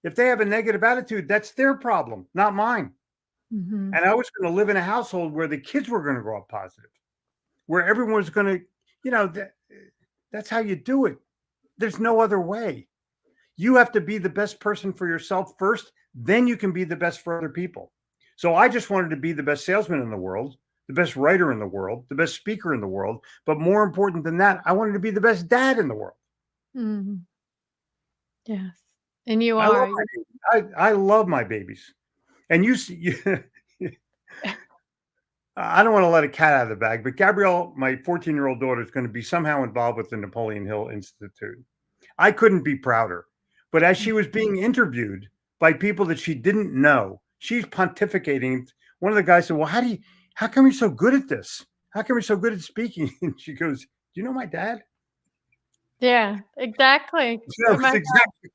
If they have a negative attitude, that's their problem, not mine. Mhm. And I was going to live in a household where the kids were going to grow up positive, where everyone was going to, you know, that's how you do it. There's no other way. You have to be the best person for yourself first, then you can be the best for other people. So I just wanted to be the best salesman in the world, the best writer in the world, the best speaker in the world. But more important than that, I wanted to be the best dad in the world. Mhm. Yes. And you I love are. my babies. I love my babies. And you see, I don't want to let a cat out of the bag, but Gabrielle, my 14-year-old daughter, is going to be somehow involved with the Napoleon Hill Institute. I couldn't be prouder. But as she was being interviewed by people that she didn't know, she's pontificating. One of the guys said, "Well, how come you're so good at this? How come you're so good at speaking?" And she goes, "Do you know my dad?" Yeah, exactly. So Oh it's my exactly.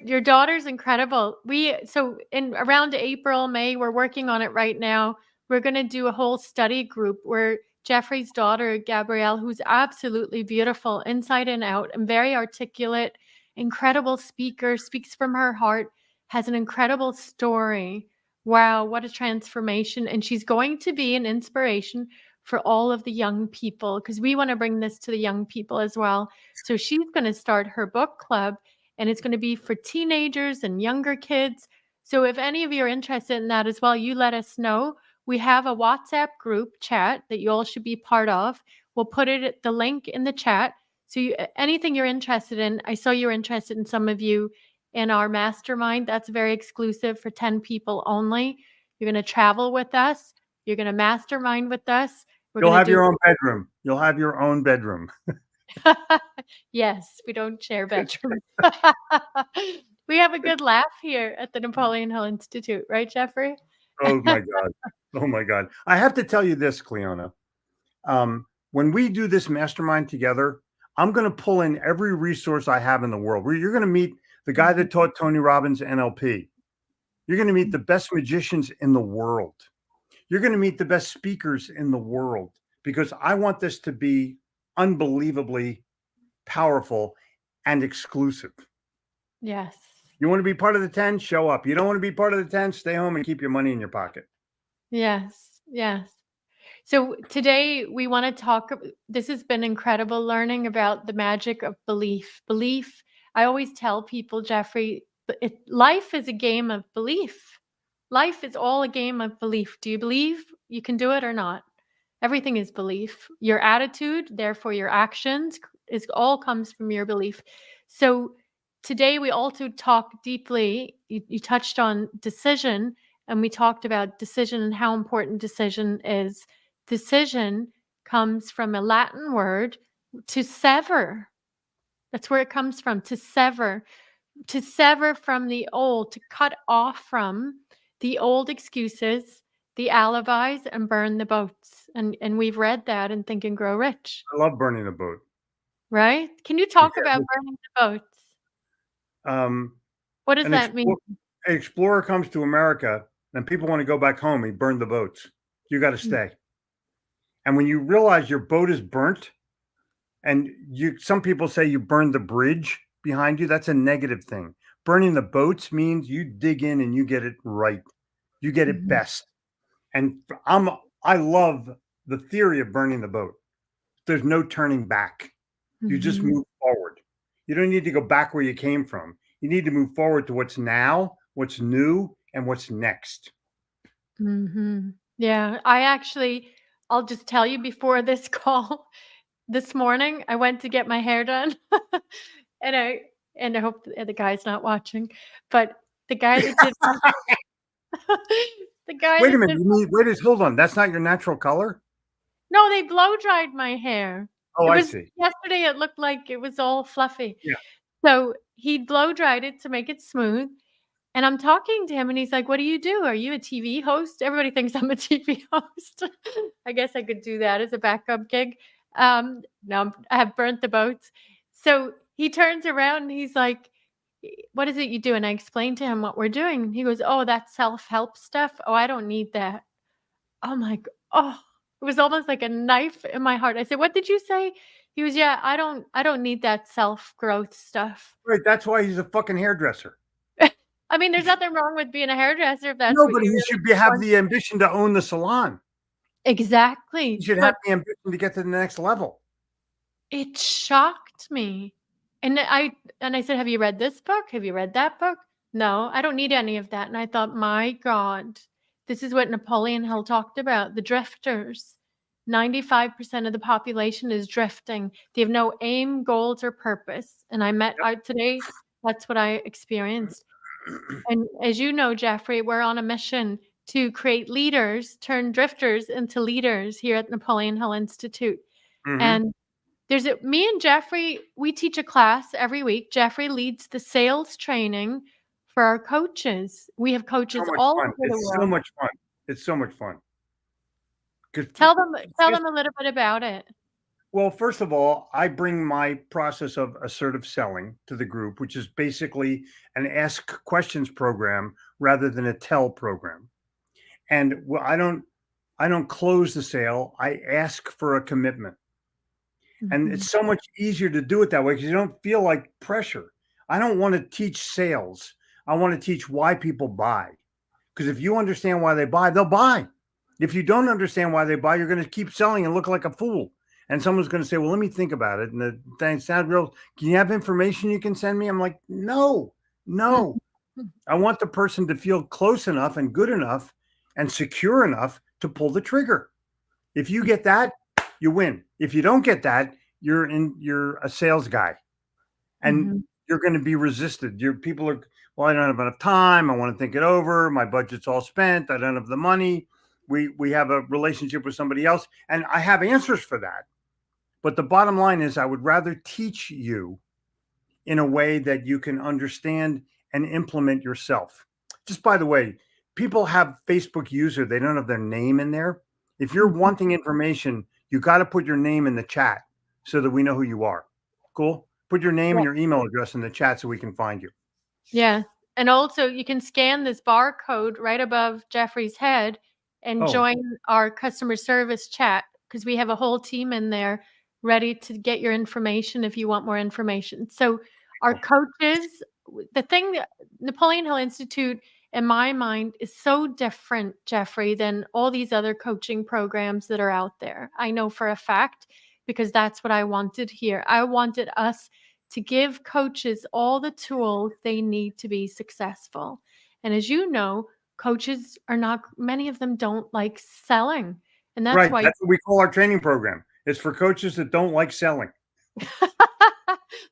Your daughter's incredible. So in around April, May, we're working on it right now. We're going to do a whole study group where Jeffrey's daughter, Gabrielle, who's absolutely beautiful inside and out and very articulate, incredible speaker, speaks from her heart, has an incredible story. Wow, what a transformation. And she's going to be an inspiration for all of the young people because we want to bring this to the young people as well. So she's going to start her book club and it's going to be for teenagers and younger kids. So if any of you are interested in that as well, you let us know. We have a WhatsApp group chat that you all should be part of. We'll put the link in the chat. So anything you're interested in, I saw you're interested in some of you in our mastermind. That's very exclusive for 10 people only. You're going to travel with us. You're going to mastermind with us. We're You'll going have to do your own bedroom. You'll have your own bedroom. Yes, we don't share bedrooms. We have a good laugh here at the Napoleon Hill Institute, right, Jeffrey? Oh my God. Oh my God. I have to tell you this, Cleona. When we do this mastermind together, I'm going to pull in every resource I have in the world. You're going to meet the guy that taught Tony Robbins NLP. You're going to meet the best magicians in the world. You're going to meet the best speakers in the world because I want this to be unbelievably powerful and exclusive. Yes. You want to be part of the 10, show up. You don't want to be part of the 10, stay home and keep your money in your pocket. Yes. Yes. So today we want to talk. This has been incredible learning about the magic of belief. Belief. I always tell people, Jeffrey, life is a game of belief. Life is all a game of belief. Do you believe you can do it or not? Everything is belief. Your attitude, therefore your actions, is all comes from your belief. So today we also talk deeply. You touched on decision, and we talked about decision and how important decision is. Decision comes from a Latin word, to sever. That's where it comes from, to sever. To sever from the old, to cut off from the old excuses, the alibis, and burn the boats. And we've read that in Think and Grow Rich, I love burning a boat. right? Can you talk about burning the boats? What does An that mean? explorer comes to America and people want to go back home. He burned the boats. You got to stay. And when you realize your boat is burnt, and some people say you burned the bridge behind you, that's a negative thing. Burning the boats means you dig in and you get it right. You get it best. And I love the theory of burning the boat. There's no turning back. You just move forward. You don't need to go back where you came from. You need to move forward to what's now, what's new, and what's next. Yeah, I'll just tell you before this call, this morning, I went to get my hair done. and I hope the guy's not watching, but the guy that did the guy Wait a that minute. did Hold on. That's not your natural color? No, they blow dried my hair. Oh, It I was see. yesterday, it looked like it was all fluffy. Yeah. So he blow dried it to make it smooth. And I'm talking to him and he's like, "What do you do? Are you a TV host?" Everybody thinks I'm a TV host. I guess I could do that as a backup gig. No, I have burnt the boats. So he turns around and he's like, "What is it you do?" And I explained to him what we're doing. And he goes, "Oh, that's self-help stuff. Oh, I don't need that." I'm like, "Oh," it was almost like a knife in my heart. I said, "What did you say?" He was, "Yeah, I don't need that self-growth stuff." Right. That's why he's a fucking hairdresser. I mean, there's nothing wrong with being a hairdresser if that's No, what but you he really should have want. the ambition to own the salon. Exactly. He should have But the ambition to get to the next level. it shocked me. And I said, "Have you read this book? Have you read that book?" "No, I don't need any of that." And I thought, "My God, This is what Napoleon Hill talked about, the drifters. 95% of the population is drifting. They have no aim, goals, or purpose. And today, that's what I experienced. And as you know, Jeffrey, we're on a mission to create leaders, turn drifters into leaders here at Napoleon Hill Institute. Mhm. And me and Jeffrey, we teach a class every week. Jeffrey leads the sales training for our coaches. We have So coaches much all fun. over the It's so world. much fun. It's so much fun. 'Cause Tell them a little bit about it. Well, first of all, I bring my process of assertive selling to the group, which is basically an ask questions program rather than a tell program. And I don't close the sale. I ask for a commitment. And Mhm. it's so much easier to do it that way because you don't feel like pressure. I don't want to teach sales. I want to teach why people buy. Because if you understand why they buy, they'll buy. If you don't understand why they buy, you're going to keep selling and look like a fool. And someone's going to say, well, let me think about it. And the thing sounds real. Can you have information you can send me? I'm like, no. I want the person to feel close enough and good enough and secure enough to pull the trigger. If you get that, you win. If you don't get that, you're a sales guy. And Mhm. you're going to be resisted. People are, well, I don't have enough time. I want to think it over. My budget's all spent. I don't have the money. We have a relationship with somebody else, and I have answers for that. But the bottom line is, I would rather teach you in a way that you can understand and implement yourself. Just by the way, people have Facebook user, they don't have their name in there. If you're Mhm. wanting information, you got to put your name in the chat so that we know who you are. Cool? Put your name Yeah. and your email address in the chat so we can find you. Yeah. And also you can scan this barcode right above Jeffrey's head and Oh, join our customer service chat because we have a whole team in there ready to get your information if you want more information. So our coaches, the thing that Napoleon Hill Institute in my mind is so different, Jeffrey, than all these other coaching programs that are out there. I know for a fact because that's what I wanted here. I wanted us to give coaches all the tools they need to be successful. And as you know, coaches are not, many of them don't like selling. And that's right. why, That's what we call our training program. It's for coaches that don't like selling.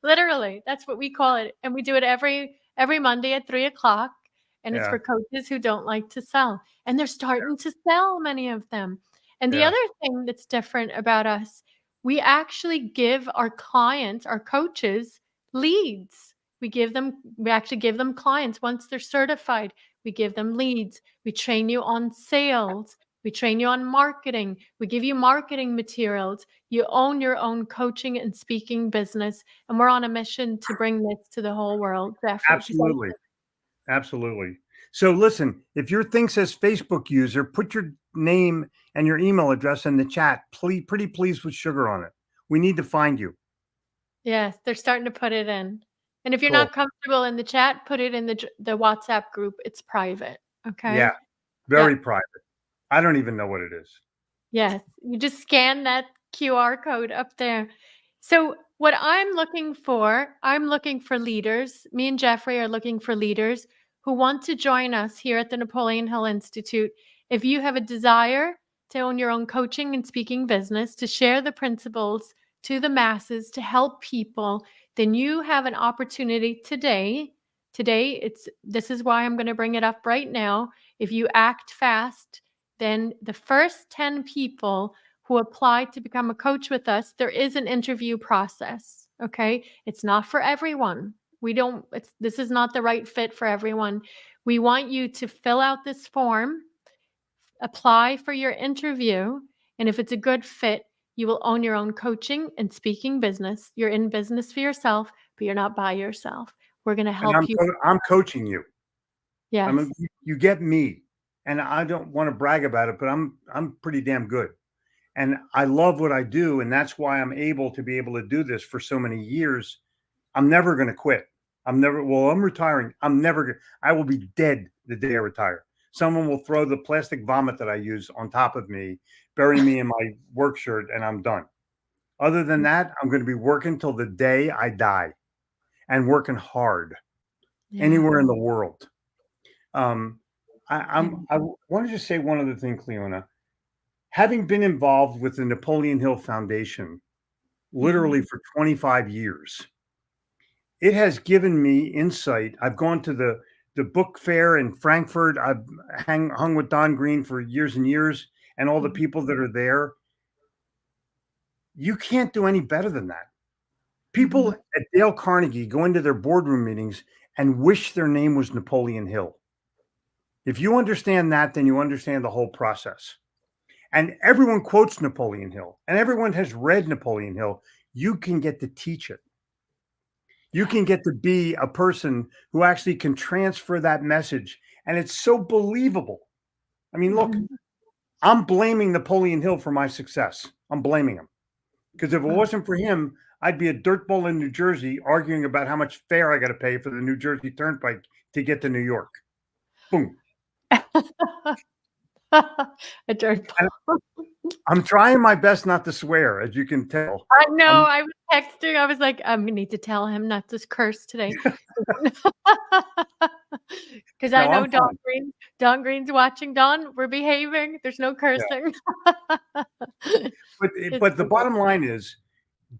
literally, that's what we call it. And we do it every Monday at 3:00. And it's Yeah. for coaches who don't like to sell. And they're starting to sell, many of them. And the Yeah. other thing that's different about us, we actually give our clients, our coaches, leads. We actually give them clients once they're certified. We give them leads. We train you on sales. We train you on marketing. We give you marketing materials. You own your own coaching and speaking business. And we're on a mission to bring this to the whole world, Jeffrey. 'Cause Absolutely. Absolutely. So listen, if your thing says Facebook user, put your name and your email address in the chat. Please, pretty please with sugar on it. We need to find you. Yes, they're starting to put it in. And if you're Cool. not comfortable in the chat, put it in the WhatsApp group. It's private. Yeah. Okay? Very private. I don't even know what it is. Yes. You just scan that QR code up there. So what I'm looking for leaders. Me and Jeffrey are looking for leaders who want to join us here at the Napoleon Hill Institute. If you have a desire to own your own coaching and speaking business, to share the principles to the masses, to help people, then you have an opportunity today. This is why I'm going to bring it up right now. If you act fast, then the first 10 people who apply to become a coach with us, there is an interview process. Okay. It's not for everyone. This is not the right fit for everyone. We want you to fill out this form, apply for your interview. And if it's a good fit, you will own your own coaching and speaking business. You're in business for yourself, but you're not by yourself. We're going to And help you. I'm coaching you. I Yes. mean, you get me, and I don't want to brag about it, but I'm pretty damn good. And I love what I do, and that's why I'm able to do this for so many years. I'm never going to quit. I'm retiring. I will be dead the day I retire. Someone will throw the plastic vomit that I use on top of me, bury me in my work shirt, and I'm done. Other than that, I'm going to be working till the day I die and working hard Yeah. anywhere in the world. I want to just say one other thing, Cleona. Having been involved with the Napoleon Hill Foundation literally for 25 years, it has given me insight. I've gone to the book fair in Frankfurt. I've hung with Don Green for years and years, and all the people that are there. You can't do any better than that. People at Dale Carnegie go into their boardroom meetings and wish their name was Napoleon Hill. If you understand that, then you understand the whole process. And everyone quotes Napoleon Hill, and everyone has read Napoleon Hill. You can get to teach it. You can get to be a person who actually can transfer that message. And it's so believable. I mean, look, I'm blaming Napoleon Hill for my success. I'm blaming him. Because if it wasn't for him, I'd be a dirtball in New Jersey arguing about how much fare I got to pay for the New Jersey Turnpike to get to New York. Boom. A dirt ball. I'm trying my best not to swear, as you can tell. I know. I was texting. I was like, I'm gonna need to tell him not to curse today, because I know Don Green's watching. Don, we're behaving. There's no cursing. But the bottom line is,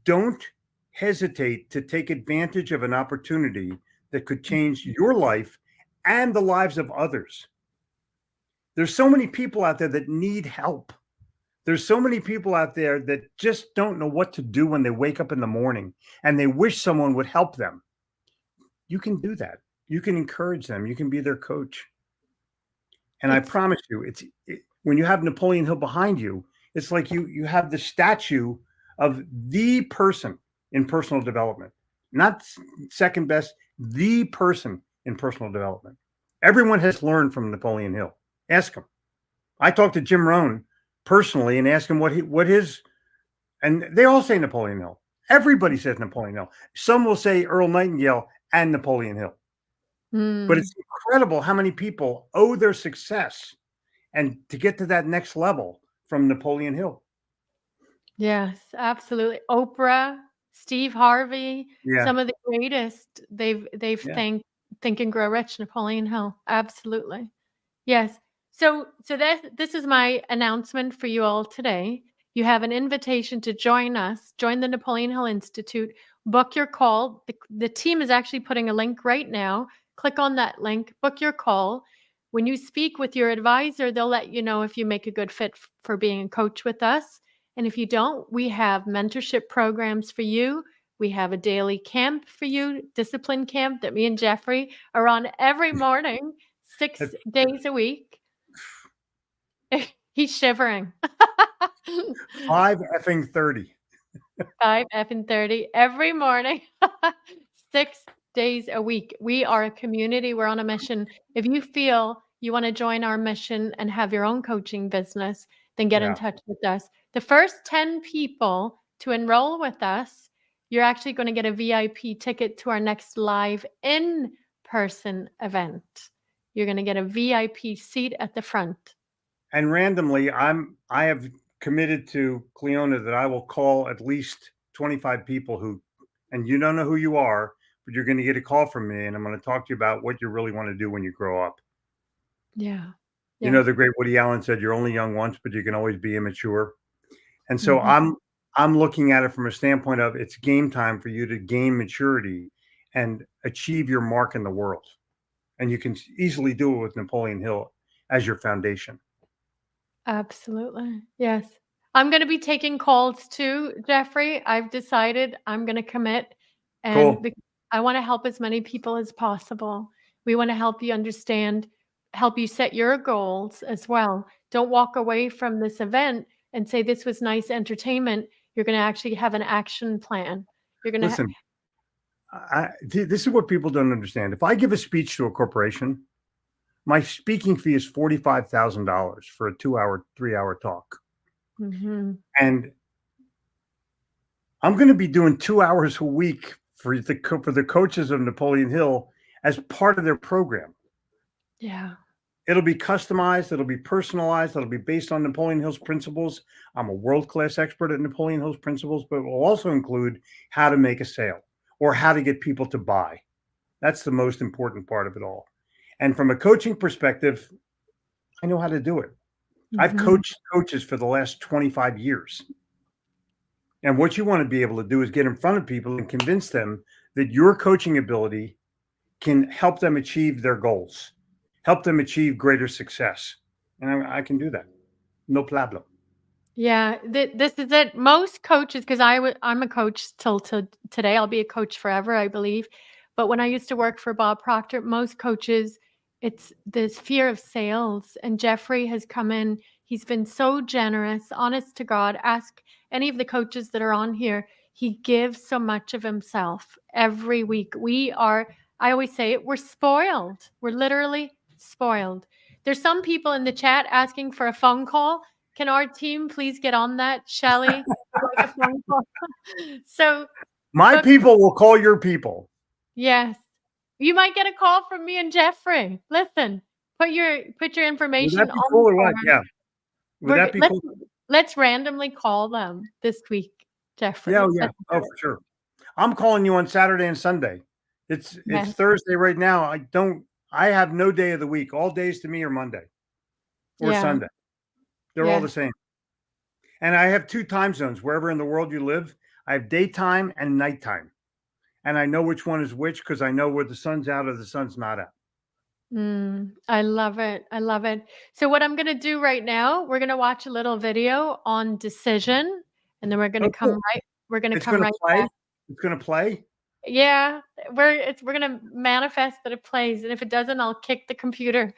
don't hesitate to take advantage of an opportunity that could change your life and the lives of others. There's so many people out there that need help. There's so many people out there that just don't know what to do when they wake up in the morning and they wish someone would help them. You can do that. You can encourage them. You can be their coach. And I promise you, when you have Napoleon Hill behind you, it's like you have the statue of the person in personal development, not second best, the person in personal development. Everyone has learned from Napoleon Hill. Ask him. I talked to Jim Rohn personally and asked him what his, and they all say Napoleon Hill. Everybody says Napoleon Hill. Some will say Earl Nightingale and Napoleon Hill. But it's incredible how many people owe their success and to get to that next level from Napoleon Hill. Yes, absolutely. Oprah, Steve Harvey, Yeah. some of the greatest. They've thanked Think and Grow Rich, Napoleon Hill. Absolutely. Yes. So this is my announcement for you all today. You have an invitation to join us, join the Napoleon Hill Institute, book your call. The team is actually putting a link right now. Click on that link, book your call. When you speak with your advisor, they'll let you know if you make a good fit for being a coach with us. And if you don't, we have mentorship programs for you. We have a daily camp for you, discipline camp that me and Jeffrey are on every morning, 6 days a week. He's shivering. 5-30. 5-30 every morning, 6 days a week. We are a community. We're on a mission. If you feel you want to join our mission and have your own coaching business, then get in touch with us. The first 10 people to enroll with us, you're actually going to get a VIP ticket to our next live in-person event. You're going to get a VIP seat at the front. And randomly, I have committed to Cleona that I will call at least 25 people who, and you don't know who you are, but you're going to get a call from me, and I'm going to talk to you about what you really want to do when you grow up. Yeah. You know, the great Woody Allen said, "You're only young once, but you can always be immature." And so I'm looking at it from a standpoint of it's game time for you to gain maturity and achieve your mark in the world. And you can easily do it with Napoleon Hill as your foundation. Absolutely. Yes. I'm going to be taking calls too, Jeffrey. I've decided I'm going to commit, and I want to help as many people as possible. We want to help you understand, help you set your goals as well. Don't walk away from this event and say, this was nice entertainment. You're going to actually have an action plan. You're going to listen. This is what people don't understand. If I give a speech to a corporation, my speaking fee is $45,000 for a 2-hour, 3-hour talk. And I'm going to be doing 2 hours a week for the coaches of Napoleon Hill as part of their program. Yeah. It'll be customized. It'll be personalized. It'll be based on Napoleon Hill's principles. I'm a world-class expert at Napoleon Hill's principles, but it will also include how to make a sale or how to get people to buy. That's the most important part of it all. And from a coaching perspective, I know how to do it. I've Mhm. coached coaches for the last 25 years. And what you want to be able to do is get in front of people and convince them that your coaching ability can help them achieve their goals, help them achieve greater success. And I can do that. No problem. Yeah, this is it. Most coaches, because I'm a coach till today. I'll be a coach forever, I believe. But when I used to work for Bob Proctor, most coaches, it's this fear of sales. And Jeffrey has come in. He's been so generous, honest to God. Ask any of the coaches that are on here. He gives so much of himself every week. I always say it, we're spoiled. We're literally spoiled. There's some people in the chat asking for a phone call. Can our team please get on that, Shelley? Like a phone call. So, My but people will call your people. yes, you might get a call from me and Jeffrey. Listen, put your Would information that be on cool the or what? form. Yeah. Would that be cool? Let's randomly call them this week, Jeffrey. Yeah, yeah. Let's Oh, do for it. sure. I'm calling you on Saturday and Sunday. It's Yes, Thursday right now. I have no day of the week. All days to me are Monday or yeah, Sunday. They're all the yes. same. And I have 2 time zones wherever in the world you live. I have daytime and nighttime. And I know which one is which because I know where the sun's out or the sun's not out. I love it. I love it. So what I'm going to do right now, we're going to watch a little video on decision, and then Oh, cool. we're going to It's come gonna right play. back. It's gonna play. Yeah, we're going to manifest that it plays, and if it doesn't, I'll kick the computer.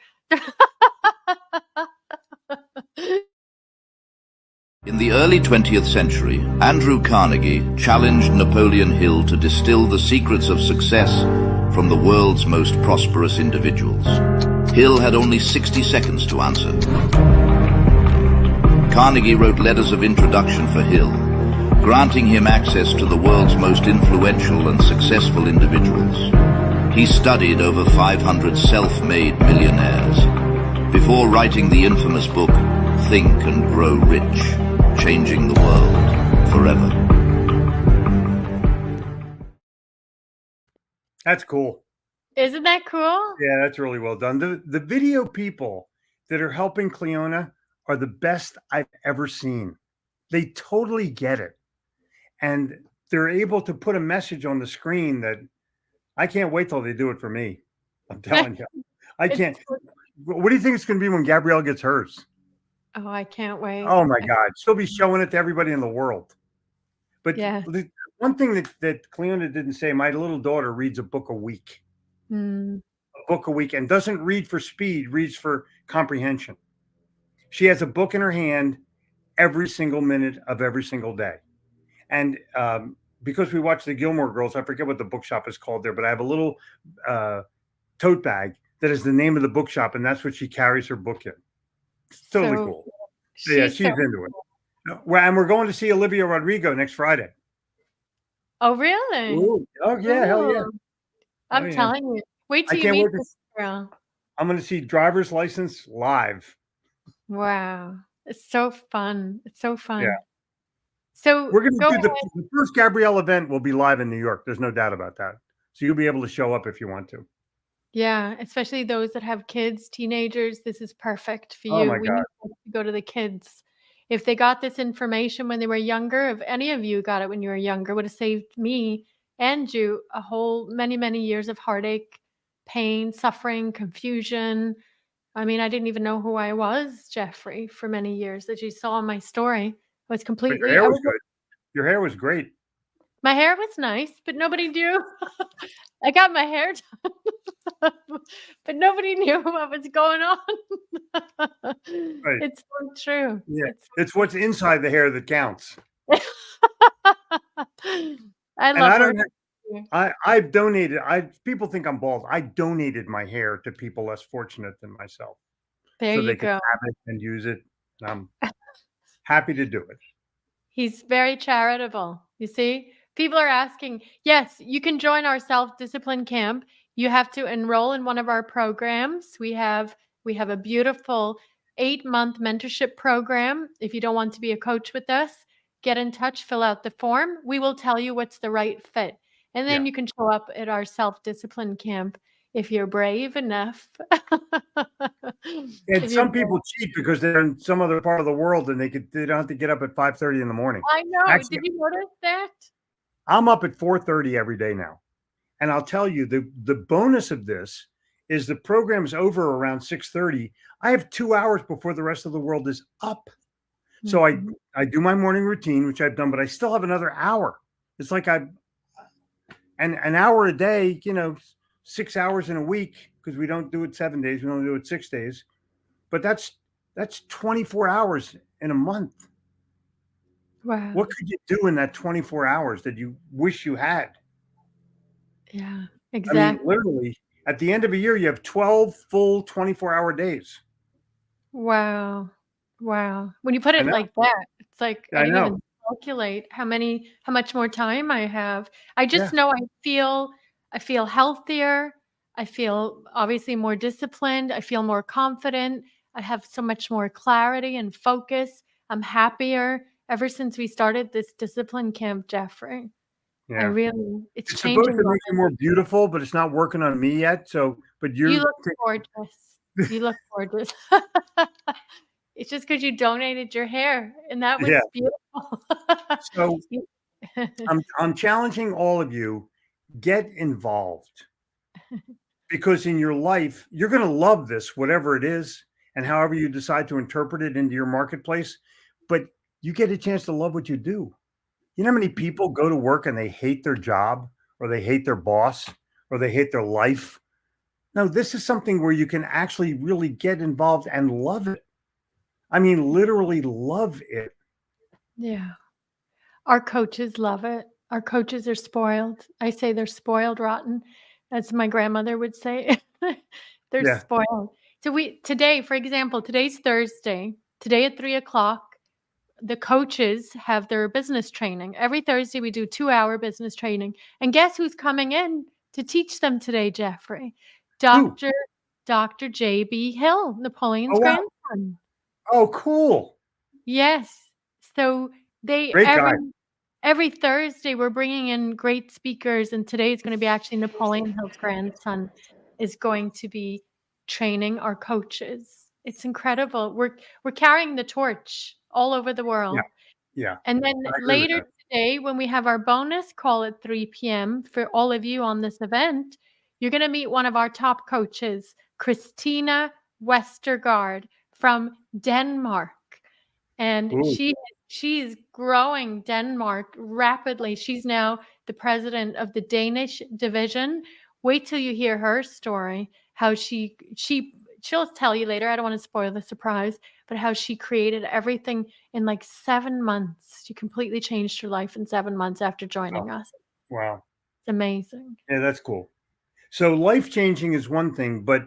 In the early 20th century, Andrew Carnegie challenged Napoleon Hill to distill the secrets of success from the world's most prosperous individuals. Hill had only 60 seconds to answer. Carnegie wrote letters of introduction for Hill, granting him access to the world's most influential and successful individuals. He studied over 500 self-made millionaires before writing the infamous book, Think and Grow Rich, changing the world forever. That's cool. Isn't that cool? Yeah, that's really well done. The video people that are helping Cleona are the best I've ever seen. They totally get it. And they're able to put a message on the screen that I can't wait till they do it for me. I'm telling you. I can't. What do you think it's going to be when Gabrielle gets hers? Oh, I can't wait. Oh my God. She'll be showing it to everybody in the world. But Yeah. the one thing that Cleona didn't say, my little daughter reads a book a week. Mm. A book a week, and doesn't read for speed, reads for comprehension. She has a book in her hand every single minute of every single day. And because we watch the Gilmore Girls, I forget what the bookshop is called there, but I have a little tote bag that is the name of the bookshop, and that's what she carries her book in. It's totally So cool. Yeah, she's into it. And we're going to see Olivia Rodrigo next Friday. Oh, really? Ooh. Oh yeah, hell yeah! Ooh. I'm Oh, yeah. telling you. Wait I till you can't meet wait to- this girl. I'm going to see Driver's License live. Wow. It's so fun. It's so fun. Yeah. So We're going go to do ahead. the first Gabrielle event will be live in New York. There's no doubt about that. So you'll be able to show up if you want to. Yeah, especially those that have kids, teenagers. This is perfect for Oh you. my We God. need to go to the kids. If they got this information when they were younger, if any of you got it when you were younger, would have saved me and you a whole many years of heartache, pain, suffering, confusion. I mean, I didn't even know who I was, Jeffrey, for many years. As you saw in my story, I was But completely. your hair was good. Your hair was great. My hair was nice, but nobody knew. I got my hair done, but nobody knew what was going on. Right. It's so true. Yeah. It's It's what's inside the hair that counts. I And love I her. don't I've donated. People think I'm bald. I donated my hair to people less fortunate than myself. There So you they could go. have it and use it. And I'm happy to do it. He's very charitable. You see, people are asking, yes, you can join our self-discipline camp. You have to enroll in one of our programs. We have a beautiful 8-month mentorship program. If you don't want to be a coach with us, get in touch, fill out the form. We will tell you what's the right fit. And then Yeah. you can show up at our self-discipline camp if you're brave enough. And If some you're- people cheat because they're in some other part of the world and they don't have to get up at 5:30 in the morning. I know. Actually, Did you notice that? I'm up at 4:30 every day now. And I'll tell you, the bonus of this is the program's over around 6:30. I have 2 hours before the rest of the world is up. So Mhm. I do my morning routine, which I've done, but I still have another hour. It's like and an hour a day, 6 hours in a week, because we don't do it 7 days, we only do it 6 days. But that's 24 hours in a month. Wow. What could you do in that 24 hours that you wish you had? Yeah, I mean, exactly. literally, at the end of a year, you have 12 full 24-hour days. Wow. Wow. When you put I it know. like that, it's like I I didn't know. even calculate how much more time I have. I just Yeah. know I feel healthier. I feel obviously more disciplined. I feel more confident. I have so much more clarity and focus. I'm happier ever since we started this discipline camp, Jeffrey. Yeah. It's It's changing supposed to my make you more beautiful, but it's not working on me yet. But You you're look gorgeous. You look gorgeous. It's just because you donated your hair, and that was yeah. beautiful. So You I'm challenging all of you, get involved. Because in your life, you're going to love this, whatever it is, and however you decide to interpret it into your marketplace. But you get a chance to love what you do. You know how many people go to work and they hate their job, or they hate their boss, or they hate their life? No, this is something where you can actually really get involved and love it. I mean, literally love it. Yeah. Our coaches love it. Our coaches are spoiled. I say they're spoiled rotten, as my grandmother would say. They're Yeah. spoiled. So today, for example, today's Thursday. Today at 3:00, the coaches have their business training. Every Thursday, we do 2-hour business training. And guess who's coming in to teach them today, Jeffrey? Who? Dr. J.B. Hill, Napoleon's Oh, wow. grandson. Oh, cool. Yes. So Great guy. every Thursday, we're bringing in great speakers. And today is going to be actually Napoleon Hill's grandson is going to be training our coaches. It's incredible. We're carrying the torch all over the world. Yeah. And then I agree with later that. today, when we have our bonus call at 3 p.m. for all of you on this event, you're going to meet one of our top coaches, Christina Westergaard from Denmark. And Ooh. she's growing Denmark rapidly. She's now the president of the Danish division. Wait till you hear her story, how she'll tell you later. I don't want to spoil the surprise, but how she created everything in like 7 months. She completely changed her life in 7 months after joining us. Wow. It's amazing. Yeah, that's cool. So life changing is one thing, but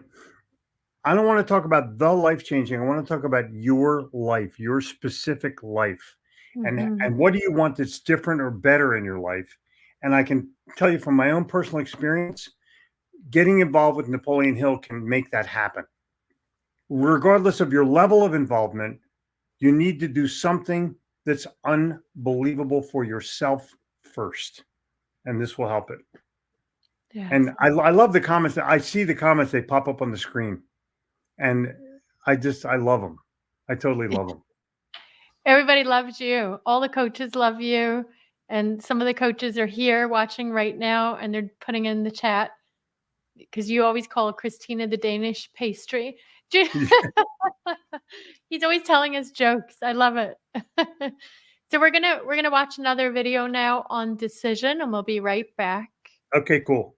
I don't want to talk about the life changing. I want to talk about your life, your specific life. Mhm. And what do you want that's different or better in your life? And I can tell you from my own personal experience, getting involved with Napoleon Hill can make that happen. Regardless of your level of involvement, you need to do something that's unbelievable for yourself first. And this will help it. Yes. And I love the comments. I see the comments, they pop up on the screen. And I love them. I totally love them. Everybody loves you. All the coaches love you. And some of the coaches are here watching right now, and they're putting in the chat because you always call Christina the Danish pastry. He's always telling us jokes. I love it. So we're gonna watch another video now on decision, and we'll be right back. Okay, cool.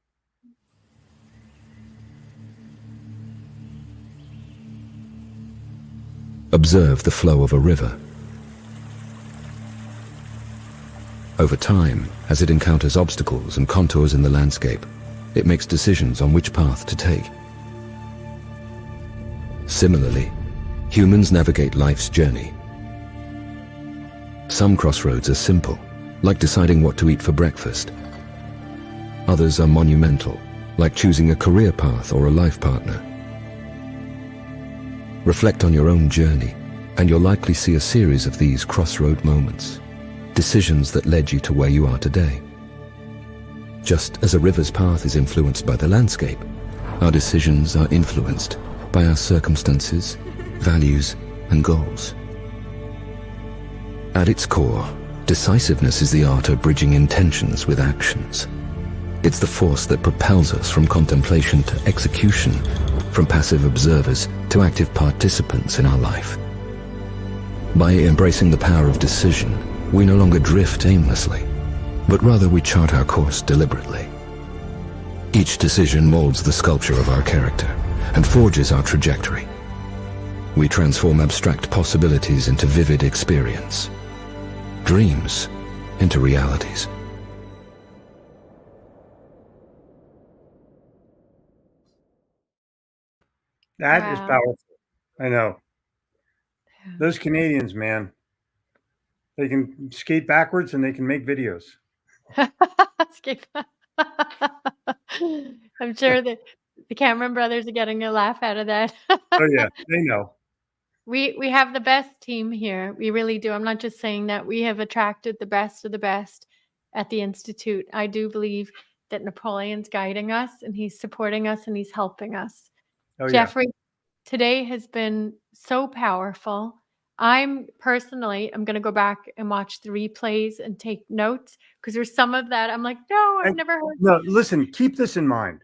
Observe the flow of a river. Over time, as it encounters obstacles and contours in the landscape, it makes decisions on which path to take. Similarly, humans navigate life's journey. Some crossroads are simple, like deciding what to eat for breakfast. Others are monumental, like choosing a career path or a life partner. Reflect on your own journey, and you'll likely see a series of these crossroad moments, decisions that led you to where you are today. Just as a river's path is influenced by the landscape, our decisions are influenced by our circumstances, values, and goals. At its core, decisiveness is the art of bridging intentions with actions. It's the force that propels us from contemplation to execution, from passive observers to active participants in our life. By embracing the power of decision, we no longer drift aimlessly, but rather we chart our course deliberately. Each decision molds the sculpture of our character and forges our trajectory. We transform abstract possibilities into vivid experience, dreams into realities. That is Wow. powerful. I know. Those Canadians, man, they can skate backwards and they can make videos. Skip. I'm sure that the Cameron brothers are getting a laugh out of that. Oh yeah, they know. We have the best team here. We really do. I'm not just saying that. We have attracted the best of the best at the Institute. I do believe that Napoleon's guiding us and he's supporting us and he's helping us. Oh yeah. Jeffrey, today has been so powerful. I'm going to go back and watch the replays and take notes because there's some of that I'm like, no, I've And- never heard. No, listen, keep this in mind.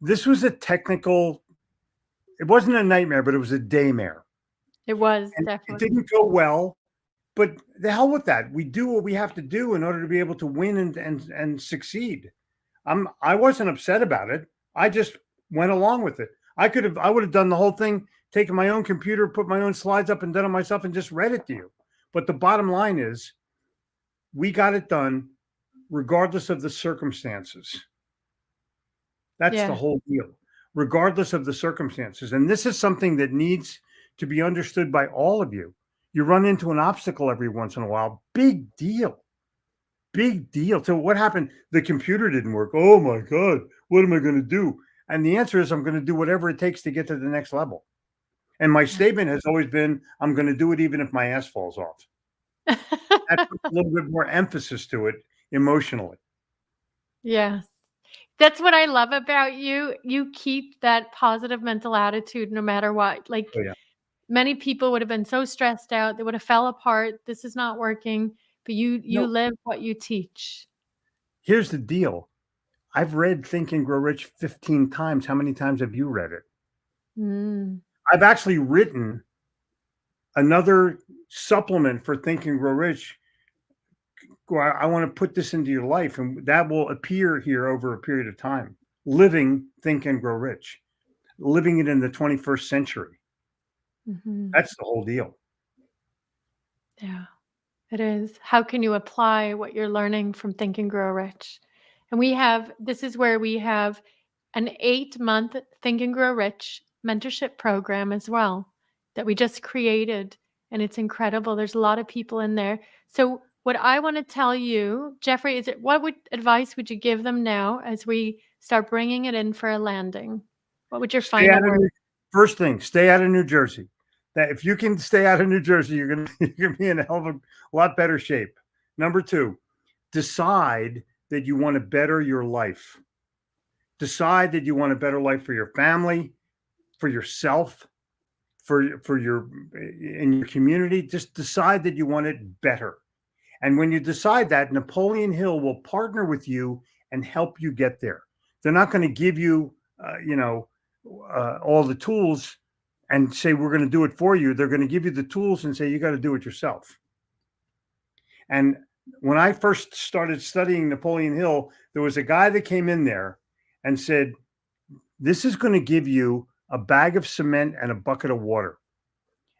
This was a technical, it wasn't a nightmare, but it was a daymare. It was And it definitely. didn't go well, but the hell with that. We do what we have to do in order to be able to win and succeed. I wasn't upset about it. I just went along with it. I would have done the whole thing, taken my own computer, put my own slides up and done it myself and just read it to you. But the bottom line is we got it done regardless of the circumstances. That's Yeah. the whole deal, regardless of the circumstances. And this is something that needs to be understood by all of you. You run into an obstacle every once in a while. Big deal. Big deal. So what happened? The computer didn't work. Oh my God, what am I going to do? And the answer is I'm going to do whatever it takes to get to the next level. And my statement has always been, I'm going to do it even if my ass falls off. That puts a little bit more emphasis to it emotionally. Yes. That's what I love about you. You keep that positive mental attitude no matter what. Like Oh, yeah. many people would have been so stressed out, they would have fell apart. This is not working, but you No. live what you teach. Here's the deal. I've read Think and Grow Rich 15 times. How many times have you read it? Mm. I've actually written another supplement for Think and Grow Rich. I want to put this into your life, and that will appear here over a period of time. Living Think and Grow Rich, living it in the 21st century. Mhm. That's the whole deal. Yeah, it is. How can you apply what you're learning from Think and Grow Rich? And this is where we have an 8-month Think and Grow Rich mentorship program as well that we just created. And it's incredible. There's a lot of people in there. So what I want to tell you, Jeffrey, is advice would you give them now as we start bringing it in for a landing? What would your final word? First thing, stay out of New Jersey. That if you can stay out of New Jersey, you're gonna be in a hell of a lot better shape. Number 2, decide that you want to better your life. Decide that you want a better life for your family, for yourself, for your in your community. Just decide that you want it better. And when you decide that, Napoleon Hill will partner with you and help you get there. They're not going to give you, all the tools and say, we're going to do it for you. They're going to give you the tools and say, you got to do it yourself. And when I first started studying Napoleon Hill, there was a guy that came in there and said, this is going to give you a bag of cement and a bucket of water.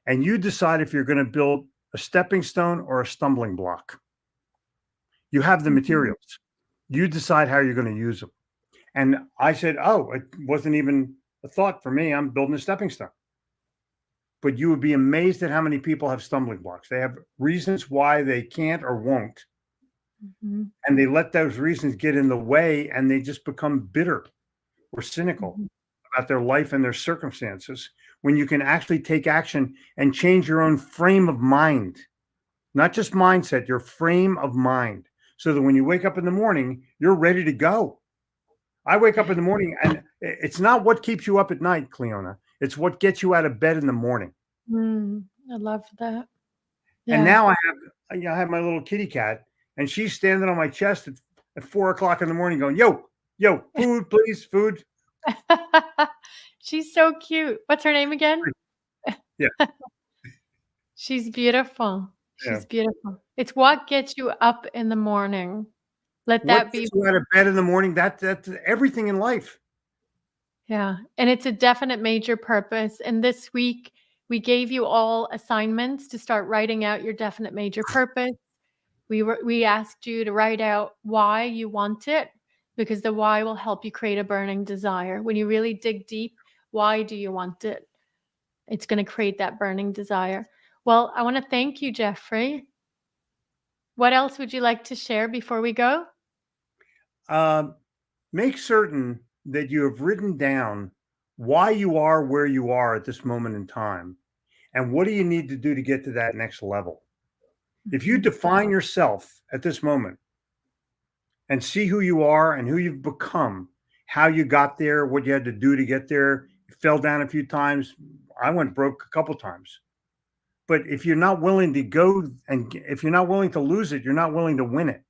And you decide if you're going to build a stepping stone or a stumbling block. You have the materials. You decide how you're going to use them. And I said, oh, it wasn't even a thought for me. I'm building a stepping stone. But you would be amazed at how many people have stumbling blocks. They have reasons why they can't or won't. Mm-hmm. And they let those reasons get in the way and they just become bitter or cynical about their life and their circumstances, when you can actually take action and change your own frame of mind, not just mindset, your frame of mind, so that when you wake up in the morning, you're ready to go. I wake up in the morning and it's not what keeps you up at night, Cleona. It's what gets you out of bed in the morning. I love that. And now I have my little kitty cat, and she's standing on my chest at 4 o'clock in the morning going, yo, food, please, food. She's so cute. What's her name again? Yeah. She's beautiful. She's Yeah. beautiful. It's what gets you up in the morning. Let What that be. gets you out of bed in the morning, that's everything in life. Yeah. And it's a definite major purpose. And this week, we gave you all assignments to start writing out your definite major purpose. We asked you to write out why you want it, because the why will help you create a burning desire. When you really dig deep, why do you want it? It's going to create that burning desire. Well, I want to thank you, Jeffrey. What else would you like to share before we go? Make certain that you have written down why you are where you are at this moment in time, and what do you need to do to get to that next level. If you define yourself at this moment and see who you are and who you've become, how you got there, what you had to do to get there, you fell down a few times. I went broke a couple times. But if you're not willing to go, and if you're not willing to lose it, you're not willing to win it.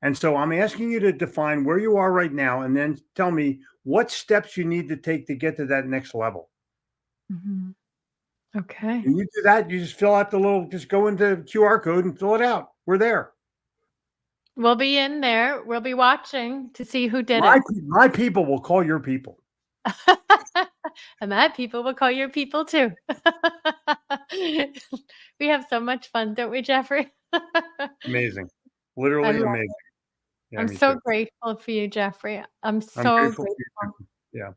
And so I'm asking you to define where you are right now, and then tell me what steps you need to take to get to that next level. Mm-hmm. Okay. And you do that, you just fill out just go into QR code and fill it out. We're there. We'll be in there. We'll be watching to see who did it. My people will call your people. And my people will call your people too. We have so much fun, don't we, Jeffrey? Amazing. Literally amazing. Yeah, I'm so grateful for you, Jeffrey. I'm so grateful. Yeah.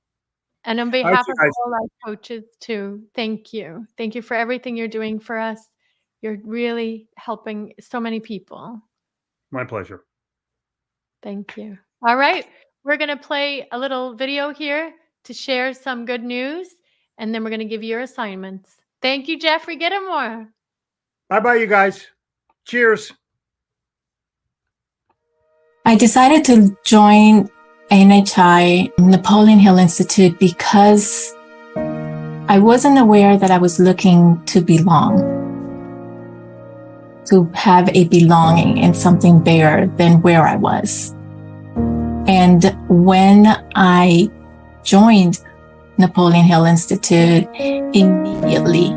And on behalf of all our coaches too, thank you. Thank you for everything you're doing for us. You're really helping so many people. My pleasure. Thank you. All right. We're going to play a little video here to share some good news, and then we're going to give you your assignments. Thank you, Jeffrey Gittimore. Bye-bye, you guys. Cheers. I decided to join NHI, Napoleon Hill Institute, because I wasn't aware that I was looking to belong, to have a belonging in something bigger than where I was. And when I joined Napoleon Hill Institute, immediately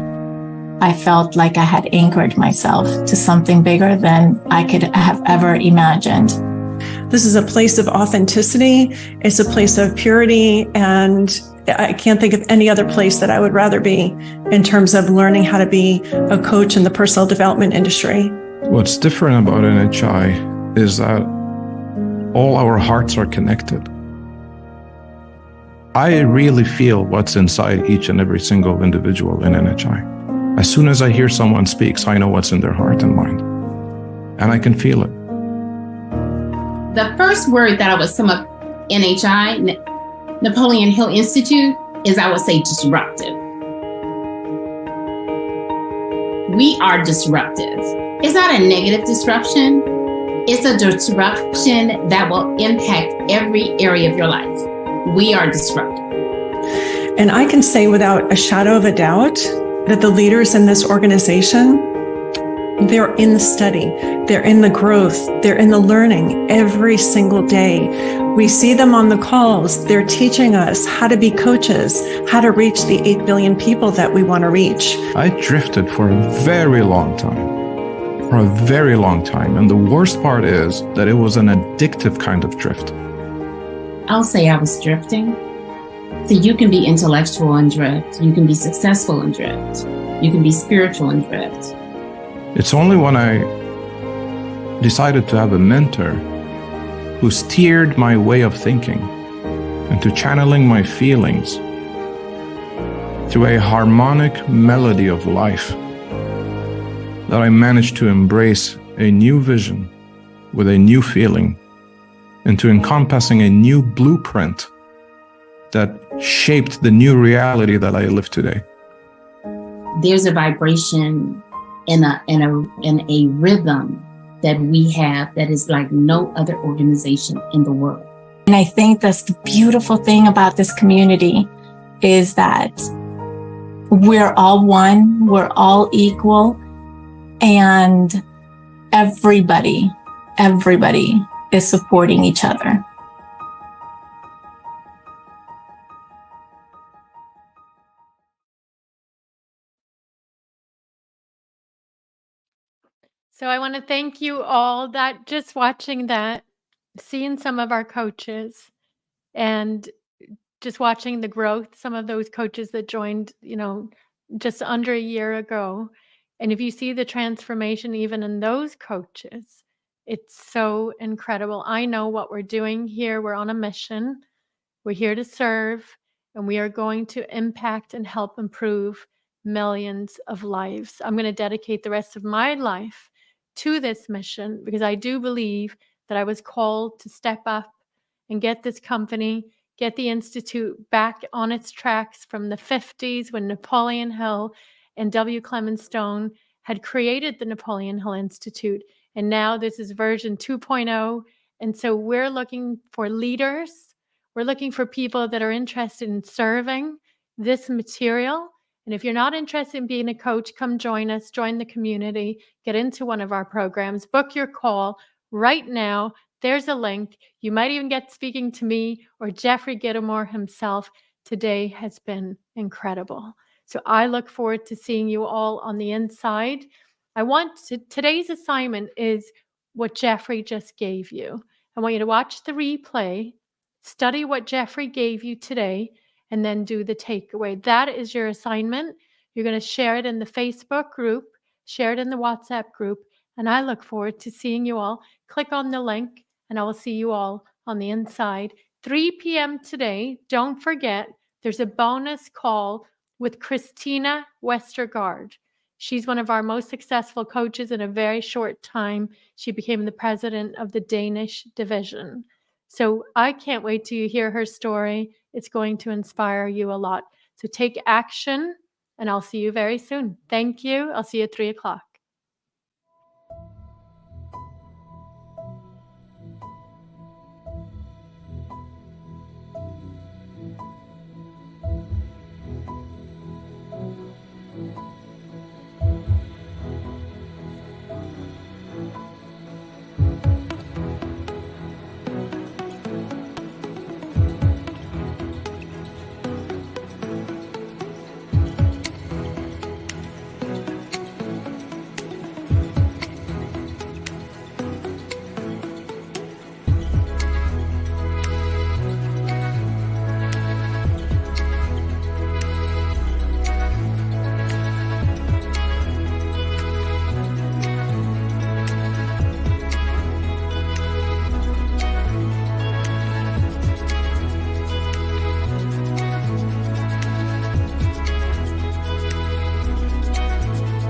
I felt like I had anchored myself to something bigger than I could have ever imagined. This is a place of authenticity. It's a place of purity. And I can't think of any other place that I would rather be in terms of learning how to be a coach in the personal development industry. What's different about NHI is that all our hearts are connected. I really feel what's inside each and every single individual in NHI. As soon as I hear someone speaks, I know what's in their heart and mind. And I can feel it. The first word that I would sum up NHI, Napoleon Hill Institute, is I would say disruptive. We are disruptive. It's not a negative disruption. It's a disruption that will impact every area of your life. We are disruptive. And I can say without a shadow of a doubt that the leaders in this organization, they're in the study, they're in the growth, they're in the learning every single day. We see them on the calls. They're teaching us how to be coaches, how to reach the 8 billion people that we want to reach. I drifted for a very long time. And the worst part is that it was an addictive kind of drift. I'll say I was drifting. So you can be intellectual and drift. You can be successful and drift. You can be spiritual and drift. It's only when I decided to have a mentor who steered my way of thinking into channeling my feelings through a harmonic melody of life that I managed to embrace a new vision with a new feeling into encompassing a new blueprint that shaped the new reality that I live today. There's a vibration in a rhythm that we have that is like no other organization in the world. And I think that's the beautiful thing about this community, is that we're all one, we're all equal, and everybody is supporting each other. So I want to thank you all that just watching that, seeing some of our coaches and just watching the growth, some of those coaches that joined, just under a year ago. And if you see the transformation even in those coaches, it's so incredible. I know what we're doing here. We're on a mission. We're here to serve, and we are going to impact and help improve millions of lives. I'm going to dedicate the rest of my life to this mission because I do believe that I was called to step up and get this company, get the Institute back on its tracks from the 50s when Napoleon Hill and W. Clement Stone had created the Napoleon Hill Institute. And now this is version 2.0. And so we're looking for leaders. We're looking for people that are interested in serving this material. And if you're not interested in being a coach, come join us, join the community, get into one of our programs, book your call right now. There's a link. You might even get speaking to me or Jeffrey Gittimore himself. Today has been incredible. So I look forward to seeing you all on the inside. Today's assignment is what Jeffrey just gave you. I want you to watch the replay, study what Jeffrey gave you today, and then do the takeaway. That is your assignment. You're going to share it in the Facebook group, share it in the WhatsApp group, and I look forward to seeing you all. Click on the link, and I will see you all on the inside. 3 p.m. today. Don't forget, there's a bonus call with Christina Westergaard. She's one of our most successful coaches. In a very short time, she became the president of the Danish division. So I can't wait till you hear her story. It's going to inspire you a lot. So take action, and I'll see you very soon. Thank you. I'll see you at 3 o'clock.